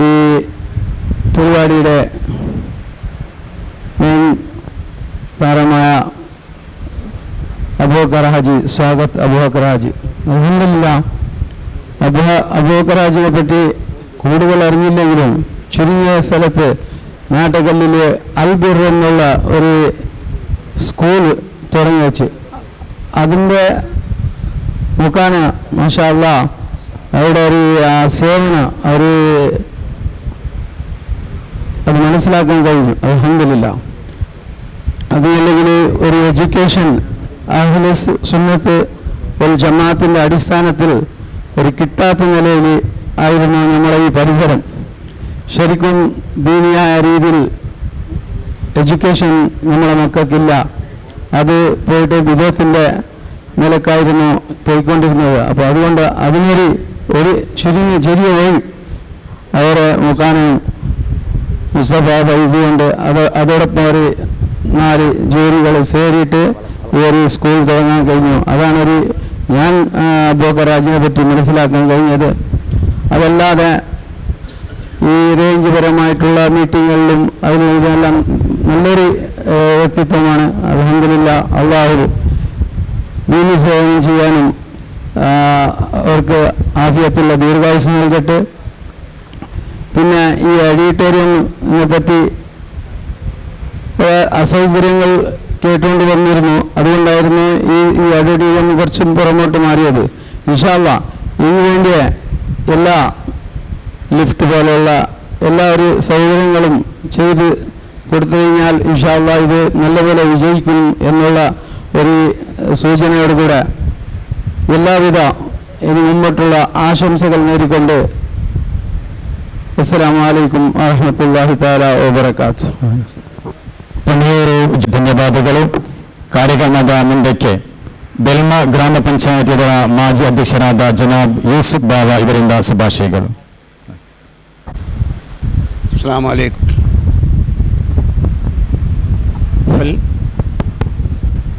ഈ പരിപാടിയുടെ മെയിൻ താരമായ അബൂബക്കർ ഹാജി, സ്വാഗത് അബൂബക്കർ ഹാജി. അൽഹംദുലില്ലാഹ് അബൂബക്കർ ഹാജിനെ പറ്റി കൂടുതൽ അറിഞ്ഞില്ലെങ്കിലും ചുരുങ്ങിയ സ്ഥലത്ത് നാട്ടകല്ലിൽ അൽബിർ എന്നുള്ള ഒരു സ്കൂൾ തുടങ്ങി വെച്ച് അതിൻ്റെ മുഖാന മാഷാ അല്ലാഹ് അവിടെ ഒരു സേവനം അത് മനസ്സിലാക്കാൻ കഴിഞ്ഞു. അൽഹംദുലില്ലാഹ്. അതുമില്ലെങ്കിൽ ഒരു എഡ്യൂക്കേഷൻ അഹ്ലു സുന്നത്ത് വൽ ജമാഅത്തിൻ്റെ അടിസ്ഥാനത്തിൽ ഒരു കിട്ടാത്ത നിലയിൽ ആയിരുന്നു നമ്മളെ ഈ പരിസരം. ശരിക്കും ദീനിയായ രീതിയിൽ എഡ്യൂക്കേഷൻ നമ്മുടെ മക്കൾക്കില്ല. അത് പോയിട്ട് വിദേഹത്തിൻ്റെ നിലക്കായിരുന്നു പോയിക്കൊണ്ടിരുന്നത്. അപ്പോൾ അതുകൊണ്ട് അതിനൊരു ചെറിയ വഴി അവരെ മുഖാനും മുസ്തഫ ഫൈസി കൊണ്ട് അതോടൊപ്പം ഒരു 4 ജോലികൾ സേറിയിട്ട് ഈ ഒരു സ്കൂൾ തുടങ്ങാൻ കഴിഞ്ഞു. അതാണ് ഞാൻ അബൂബക്കർ ഹാജിനെ പറ്റി മനസ്സിലാക്കാൻ കഴിഞ്ഞത്. അതല്ലാതെ ഈ റേഞ്ച് പരമായിട്ടുള്ള മീറ്റിങ്ങുകളിലും അതിനെല്ലാം നല്ലൊരു വ്യക്തിത്വമാണ്. അൽഹംദുലില്ലാഹ്. അള്ളാഹു ദീനി സേവനം ചെയ്യാനും അവർക്ക് ആഫിയത്തുള്ള ദീർഘായുസ്സ് നൽകട്ടെ. പിന്നെ ഈ ഓഡിറ്റോറിയത്തിനെ പറ്റി അസൗകര്യങ്ങൾ കേട്ടുകൊണ്ട് വന്നിരുന്നു. അതുകൊണ്ടായിരുന്നു ഈ ഓഡിറ്റോറിയം കുറച്ചും പുറമോട്ട് മാറിയത്. ഇൻഷാ അല്ലാഹ് ഇതിനു വേണ്ടിയ എല്ലാ ലിഫ്റ്റ് പോലെയുള്ള എല്ലാ ഒരു സൗകര്യങ്ങളും ചെയ്ത് കൊടുത്തു കഴിഞ്ഞാൽ ഇൻഷാ അല്ലാഹ് ഇത് നല്ലപോലെ വിജയിക്കും എന്നുള്ള ഒരു സൂചനയോടുകൂടെ എല്ലാവിധ ഇനി മുന്നോട്ടുള്ള ആശംസകൾ നേടിക്കൊണ്ട് അസ്സലാമു അലൈക്കും വറഹ്മത്തുള്ളാഹി തആല വബറകാതുഹു. ಪಣಿಯೂರು ಧನ್ಯವಾದಗಳು. ಕಾರ್ಯಕ್ರಮದ ಮುಂದಕ್ಕೆ ಬೆಲ್ಮ ಗ್ರಾಮ ಪಂಚಾಯತ್ ಮಾಜಿ ಅಧ್ಯಕ್ಷರಾದ ಜನಾಬ್ ಯೂಸುಫ್ ಬಾವ ಇವರಿಂದ ಶುಭಾಶಯಗಳು. അസ്സലാമു അലൈക്കും.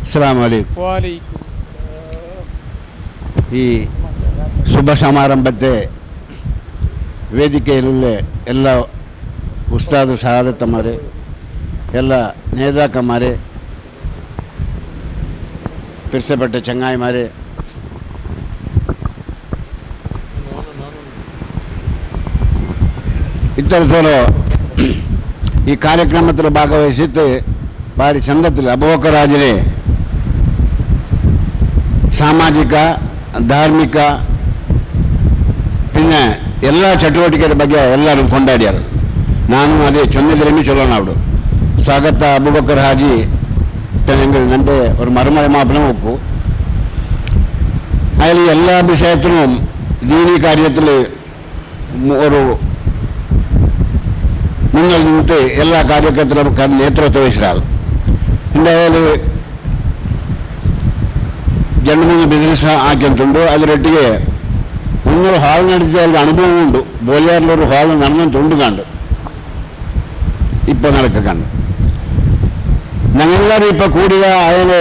അസ്സലാമു അലൈക്കും. ഈ ശുഭസമാരംഭത്തെ ವೇದಿಕೆಯಲ್ಲೇ ಎಲ್ಲ ಉಸ್ತಾದ್ ಸಹಾದತ್ತಮಾರೆ, ಎಲ್ಲ നേതാക്കന്മാരെ, പിരിച്ചപ്പെട്ട ചങ്ങായിമാരെ, ഇത്തരത്തോളം ഈ കാര്യക്രമത്തിൽ ഭാഗവഹിച്ചിട്ട് ഭാരി ചന്തത്തിൽ അബൂബക്കർ ഹാജിനെ ಸಾಮಾಜಿಕ ಧಾರ್ಮಿಕ പിന്നെ എല്ലാ ಚಟುವಟಿಕೆಯ ಬಗ್ಗೆ ಎಲ್ಲರೂ ಕೊಂಡಾಡ್ಯಾರ. ನಾನು ಅದೇ ചൊന്നിതിരമി ചൊല്ലണം അവിടെ സ്വാഗത അബൂബക്കർ ഹാജി എൻ്റെ ഒരു മറുമല മാപ്പിനെ നോക്കൂ. അതിൽ എല്ലാ വിഷയത്തിലും ദീനി കാര്യത്തിൽ ഒരു മുന്നിൽ നിന്നിട്ട് എല്ലാ കാര്യത്തിലും നേതൃത്വം വഹിച്ചാൽ എന്തായാലും 2-3 ബിസിനസ് ആക്കിയിട്ടുണ്ട്. അതിലൊട്ടിಗೆ 300 ഹാൾ നടത്തിയ അനുഭവമുണ്ട്. ബോലിയാറിലൊരു ഹാൾ നടന്നിട്ടുണ്ട് കണ്ട് ഇപ്പോൾ നടക്കണ്ട്. ഞങ്ങളെല്ലാവരും ഇപ്പോൾ കൂടിയ അതിന്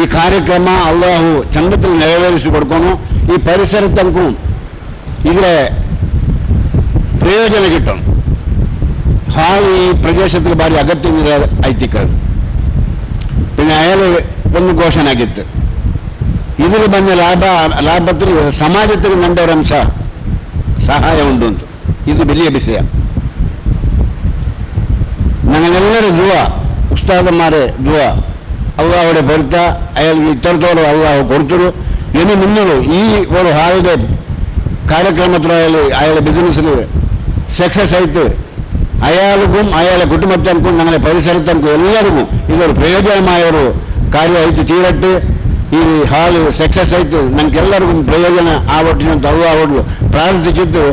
ഈ ಕಾರ್ಯಕ್ರಮ ಅಲ್ಲಾಹು ಚಂದത്തിൽ ನೆರವೇರಿಸಿ ಕೊಡ್ಕೊಂಡು ಈ ಪರಿಸರಕ್ಕೂ ಇದರ ಪ್ರಯೋಜನ കിട്ടും. ഹാൾ ഈ പ്രദേശത്തിൽ ಭಾರಿ ಅಗತ್ಯ ಐತಿಕ್ಕದು. പിന്നെ അയാൾ ಒಂದು ಘೋಷಣೆ ಆಗಿತ್ತು, ഇതിൽ ಬಂದ ಲಾಭത്തിൽ ಸಮಾಜಕ್ಕೆ ನಂದೊರಂಶ ಸಹಾಯ ಉಂಟು ಅಂತ. ಇದು വലിയ ವಿಷಯ. ഞങ്ങളെല്ലാവരും ദുആ, ഉസ്താദന്മാരെ ദുആ, അള്ളാഹുടെ പൊരുത്ത അയാൾക്ക് ഇത്രത്തോളം അള്ളാഹു കൊടുത്തൊരു ഇനി മുന്നോട്ട് ഈ ഒരു ഹാളിൻ്റെ കാര്യക്രമത്തിലായാൽ അയാളുടെ ബിസിനസ്സിൽ സക്സസ് ആയിട്ട് അയാൾക്കും അയാളുടെ കുടുംബത്തിനും ഞങ്ങളുടെ പരിസരത്തിനും എല്ലാവർക്കും ഇതൊരു പ്രയോജനമായ ഒരു കാര്യമായിട്ട് തീരട്ട്. ഈ ഹാൾ സക്സസ് ആയിട്ട് ഞങ്ങൾക്ക് എല്ലാവർക്കും പ്രയോജന ആവട്ടിനും അള്ളാഹുവോട് പ്രാർത്ഥിച്ചിട്ട്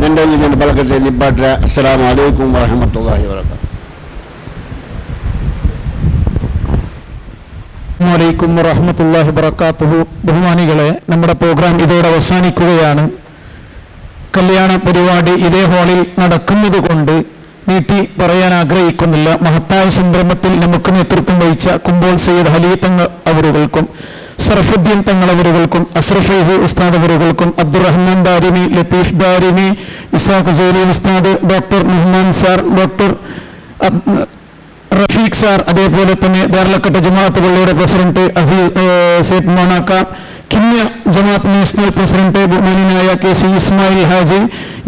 എൻ്റെ പലക്കത്തെ നിപ്പാട്ട. അസ്സലാമു അലൈക്കും വറഹ്മത്തുള്ളാഹി വബറകാതുഹു. അലൈക്കും വറഹ്മത്തുള്ളാഹി വബറകാതുഹു. ബഹുമാനികളെ, നമ്മുടെ പ്രോഗ്രാം ഇതോടെ അവസാനിക്കുകയാണ്. കല്യാണ പരിപാടി ഇതേ ഹാളിൽ നടക്കുന്നത് കൊണ്ട് നീട്ടി പറയാൻ ആഗ്രഹിക്കുന്നില്ല. മഹത്തായ സംരംഭത്തിൽ നമുക്ക് നേതൃത്വം വഹിച്ച കുമ്പോൾ സയ്യിദ് ഹലി തങ്ങൾ അവരുകൾക്കും സർഫുദ്ദീൻ തങ്ങൾ അവരുകൾക്കും അസ്രഫ് ഉസ്താദ് അവരുകൾക്കും Abdurahman Darimi, Latheef Darimi, Ishaq Soli Ustad, doctor Muhammad sir, doctor Rafeeq sir, അതേപോലെ തന്നെ ദേർലക്കട്ട ജമാഅത്ത് പള്ളിയുടെ president Syed Monakka, Kinya Jamaat national president ബഹുമാനായ KC ഇസ്മായിൽ ഹാജി,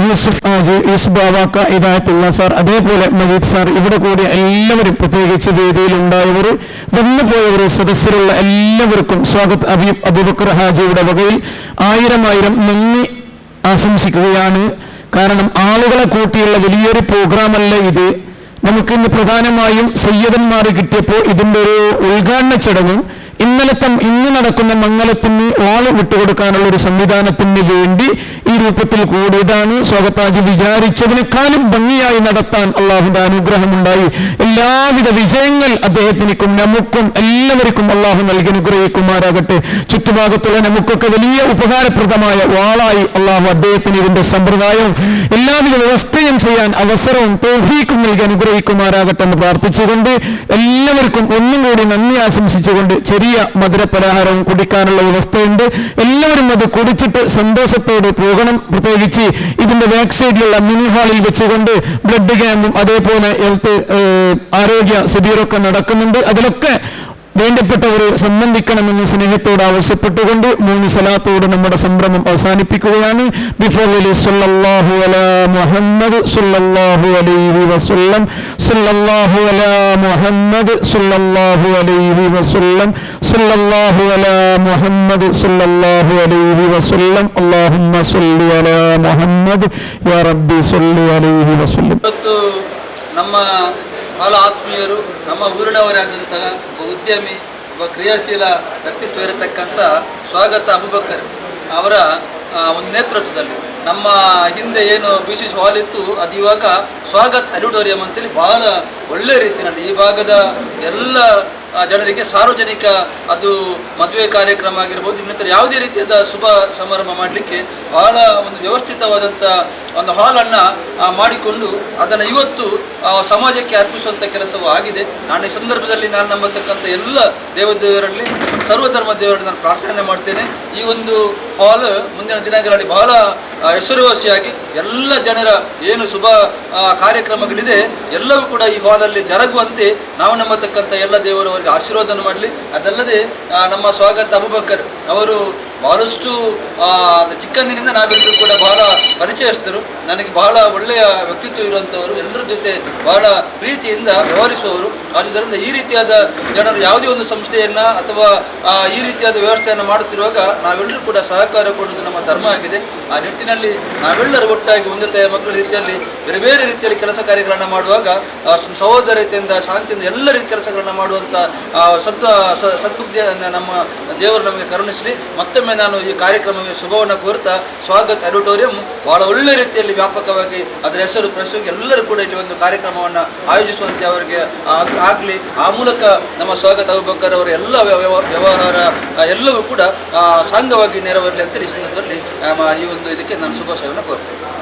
യൂസുഫ് ഹാജി, യൂസുഫ് ബാവാക്ക, ഹിദായത്തുള്ള സാർ, അതേപോലെ മജീദ് സാർ, ഇവിടെ കൂടിയ എല്ലാവരും, പ്രത്യേകിച്ച് വേദിയിലുണ്ടായവർ, വന്നുപോയവർ, സദസ്സിലുള്ള എല്ലാവർക്കും സ്വാഗത് അബൂബക്കർ ഹാജിയുടെ വകയിൽ 1000 നന്ദി ആശംസിക്കുകയാണ്. കാരണം ആളുകളെ കൂട്ടിയുള്ള വലിയൊരു പ്രോഗ്രാമല്ല ഇത്. നമുക്കിന്ന് പ്രധാനമായും സയ്യിദന്മാർ കിട്ടിയപ്പോൾ ഇതിൻ്റെ ഒരു ഉദ്ഘാടന ചടങ്ങും ഇന്ന് നടക്കുന്ന മംഗലത്തിന് വാള് വിട്ടുകൊടുക്കാനുള്ള ഒരു സംവിധാനത്തിന് വേണ്ടി ഈ രൂപത്തിൽ കൂടിയതാണ്. സ്വാഗതാജി വിചാരിച്ചതിനേക്കാളും ഭംഗിയായി നടത്താൻ അള്ളാഹുവിന്റെ അനുഗ്രഹമുണ്ടായി. എല്ലാവിധ വിജയങ്ങൾ അദ്ദേഹത്തിനും നമുക്കും എല്ലാവർക്കും അള്ളാഹു നൽകി അനുഗ്രഹിക്കുമാറാകട്ടെ. ചുറ്റുഭാഗത്തുള്ള നമുക്കൊക്കെ വലിയ ഉപകാരപ്രദമായ വാളായി അള്ളാഹു അദ്ദേഹത്തിന് ഇതിന്റെ സമ്പ്രദായവും എല്ലാവിധ വ്യവസ്ഥയും ചെയ്യാൻ അവസരവും തൗഫീഖും നൽകി അനുഗ്രഹിക്കുമാറാകട്ടെ എന്ന് പ്രാർത്ഥിച്ചുകൊണ്ട് എല്ലാവർക്കും ഒന്നും കൂടി നന്ദി ആശംസിച്ചുകൊണ്ട് ചെറിയ മധുരപലഹാരവും കുടിക്കാനുള്ള വ്യവസ്ഥയുണ്ട്. എല്ലാവരും അത് കുടിച്ചിട്ട് സന്തോഷത്തോടെ പോകണം. പ്രത്യേകിച്ച് ഇതിന്റെ ബാക്ക് സൈഡിലുള്ള മിനി ഹാളിൽ വെച്ചുകൊണ്ട് ബ്ലഡ് ക്യാമ്പും അതേപോലെ ഹെൽത്ത് ആരോഗ്യ ശിബിരമൊക്കെ നടക്കുന്നുണ്ട്. അതിലൊക്കെ വേണ്ടപ്പെട്ടവർ സംബന്ധിക്കണമെന്ന് സ്നേഹത്തോട് ആവശ്യപ്പെട്ടുകൊണ്ട് 3 സലാത്തോട് നമ്മുടെ സംരംഭം അവസാനിപ്പിക്കുകയാണ്. ബിഫോർ സല്ലല്ലാഹു അലാ മുഹമ്മദ് സല്ലല്ലാഹു അലൈഹി വസല്ലം, സല്ലല്ലാഹു അലാ മുഹമ്മദ് സല്ലല്ലാഹു അലൈഹി വസല്ലം, സല്ലല്ലാഹു അലാ മുഹമ്മദ് സല്ലല്ലാഹു അലൈഹി വസല്ലം. അല്ലാഹുമ്മ സല്ലി അലാ മുഹമ്മദ് യാ റബ്ബി സല്ലി അലൈഹി വസല്ലം. ನಮ್ಮ ಬಹಳ ಆತ್ಮೀಯರು, ನಮ್ಮ ಊರಿನವರಾದಂತಹ ಒಬ್ಬ ಉದ್ಯಮಿ, ಒಬ್ಬ ಕ್ರಿಯಾಶೀಲ ವ್ಯಕ್ತಿತ್ವ ಇರತಕ್ಕಂಥ ಸ್ವಾಗತ ಅಬೂಬಕರ್ ಅವರ ಒಂದು ನೇತೃತ್ವದಲ್ಲಿ ನಮ್ಮ ಹಿಂದೆ ಏನು BCC ಹಾಲ್ ಇತ್ತು ಅದು ಇವಾಗ ಸ್ವಾಗತ್ ಆಡಿಟೋರಿಯಂ ಅಂತೇಳಿ ಬಹಳ ಒಳ್ಳೆಯ ರೀತಿಯಲ್ಲಿ ಈ ಭಾಗದ ಎಲ್ಲ ಜನರಿಗೆ ಸಾರ್ವಜನಿಕ ಅದು ಮದುವೆ ಕಾರ್ಯಕ್ರಮ ಆಗಿರ್ಬೋದು ಇನ್ನಿತರ ಯಾವುದೇ ರೀತಿಯಾದ ಶುಭ ಸಮಾರಂಭ ಮಾಡಲಿಕ್ಕೆ ಬಹಳ ಒಂದು ವ್ಯವಸ್ಥಿತವಾದಂಥ ಒಂದು ಹಾಲನ್ನು ಮಾಡಿಕೊಂಡು ಅದನ್ನು ಇವತ್ತು ಸಮಾಜಕ್ಕೆ ಅರ್ಪಿಸುವಂಥ ಕೆಲಸವೂ ಆಗಿದೆ. ನಾನು ಈ ಸಂದರ್ಭದಲ್ಲಿ ನಾನು ನಂಬತಕ್ಕಂಥ ಎಲ್ಲ ದೇವದೇವರಲ್ಲಿ ಸರ್ವಧರ್ಮ ದೇವರಲ್ಲಿ ನಾನು ಪ್ರಾರ್ಥನೆ ಮಾಡ್ತೇನೆ. ಈ ಒಂದು ಹಾಲ್ ಮುಂದಿನ ದಿನಗಳಲ್ಲಿ ಬಹಳ ಹೆಸರುವಾಸಿಯಾಗಿ ಎಲ್ಲ ಜನರ ಏನು ಶುಭ ಕಾರ್ಯಕ್ರಮಗಳಿದೆ ಎಲ್ಲವೂ ಕೂಡ ಈ ಹಾಲಲ್ಲಿ ಜರುಗುವಂತೆ ನಾವು ನಂಬತಕ್ಕಂಥ ಎಲ್ಲ ದೇವರವರಿಗೆ ಆಶೀರ್ವಾದನ ಮಾಡಲಿ. ಅದಲ್ಲದೆ ನಮ್ಮ ಸ್ವಾಗತ ಅಬೂಬಕರ್ ಅವರು ಬಹಳಷ್ಟು ಚಿಕ್ಕಂದಿನಿಂದ ನಾವೆಲ್ಲರೂ ಕೂಡ ಬಹಳ ಪರಿಚಯಸ್ಥರು. ನನಗೆ ಬಹಳ ಒಳ್ಳೆಯ ವ್ಯಕ್ತಿತ್ವ ಇರುವಂಥವರು, ಎಲ್ಲರ ಜೊತೆ ಬಹಳ ಪ್ರೀತಿಯಿಂದ ವ್ಯವಹರಿಸುವವರು. ಆದ್ದರಿಂದ ಈ ರೀತಿಯಾದ ಜನರು ಯಾವುದೇ ಒಂದು ಸಂಸ್ಥೆಯನ್ನು ಅಥವಾ ಈ ರೀತಿಯಾದ ವ್ಯವಸ್ಥೆಯನ್ನು ಮಾಡುತ್ತಿರುವಾಗ ನಾವೆಲ್ಲರೂ ಕೂಡ ಸಹಕಾರ ಕೊಡುವುದು ನಮ್ಮ ಧರ್ಮ ಆಗಿದೆ. ಆ ನಿಟ್ಟಿನಲ್ಲಿ ನಾವೆಲ್ಲರೂ ಒಟ್ಟಾಗಿ ಒಂದು ತಾಯಿಯ ಮಕ್ಕಳ ರೀತಿಯಲ್ಲಿ ಬೇರೆ ಬೇರೆ ರೀತಿಯಲ್ಲಿ ಕೆಲಸ ಕಾರ್ಯಗಳನ್ನು ಮಾಡುವಾಗ ಸಹೋದರತೆಯಿಂದ ಶಾಂತಿಯಿಂದ ಎಲ್ಲ ರೀತಿಯ ಕೆಲಸಗಳನ್ನು ಮಾಡುವಂಥ ಸದ್ಬುದ್ಧಿಯನ್ನು ನಮ್ಮ ದೇವರು ನಮಗೆ ಕರುಣಿಸಲಿ. ಮತ್ತೊಮ್ಮೆ ನಾನು ಈ ಕಾರ್ಯಕ್ರಮಕ್ಕೆ ಶುಭವನ್ನು ಕೋರ್ತಾ ಸ್ವಾಗತ್ ಆಡಿಟೋರಿಯಂ ಬಹಳ ಒಳ್ಳೆ ರೀತಿಯಲ್ಲಿ ವ್ಯಾಪಕವಾಗಿ ಅದರ ಹೆಸರು ಪ್ರಶ್ನೆಗೆ ಎಲ್ಲರೂ ಕೂಡ ಇಲ್ಲಿ ಒಂದು ಕಾರ್ಯಕ್ರಮವನ್ನು ಆಯೋಜಿಸುವಂತೆ ಅವರಿಗೆ ಆಗಲಿ. ಆ ಮೂಲಕ ನಮ್ಮ ಸ್ವಾಗತ ಅಬೂಬಕರ್ ಅವರ ಎಲ್ಲ ವ್ಯವಹಾರ ಎಲ್ಲವೂ ಕೂಡ ಸಾಂಗವಾಗಿ ನೆರವೇರಲಿ ಅಂತ ಈ ಸಂದರ್ಭದಲ್ಲಿ ಈ ಒಂದು ಇದಕ್ಕೆ ನಾನು ಶುಭಾಶಯವನ್ನು ಕೋರ್ತೇನೆ.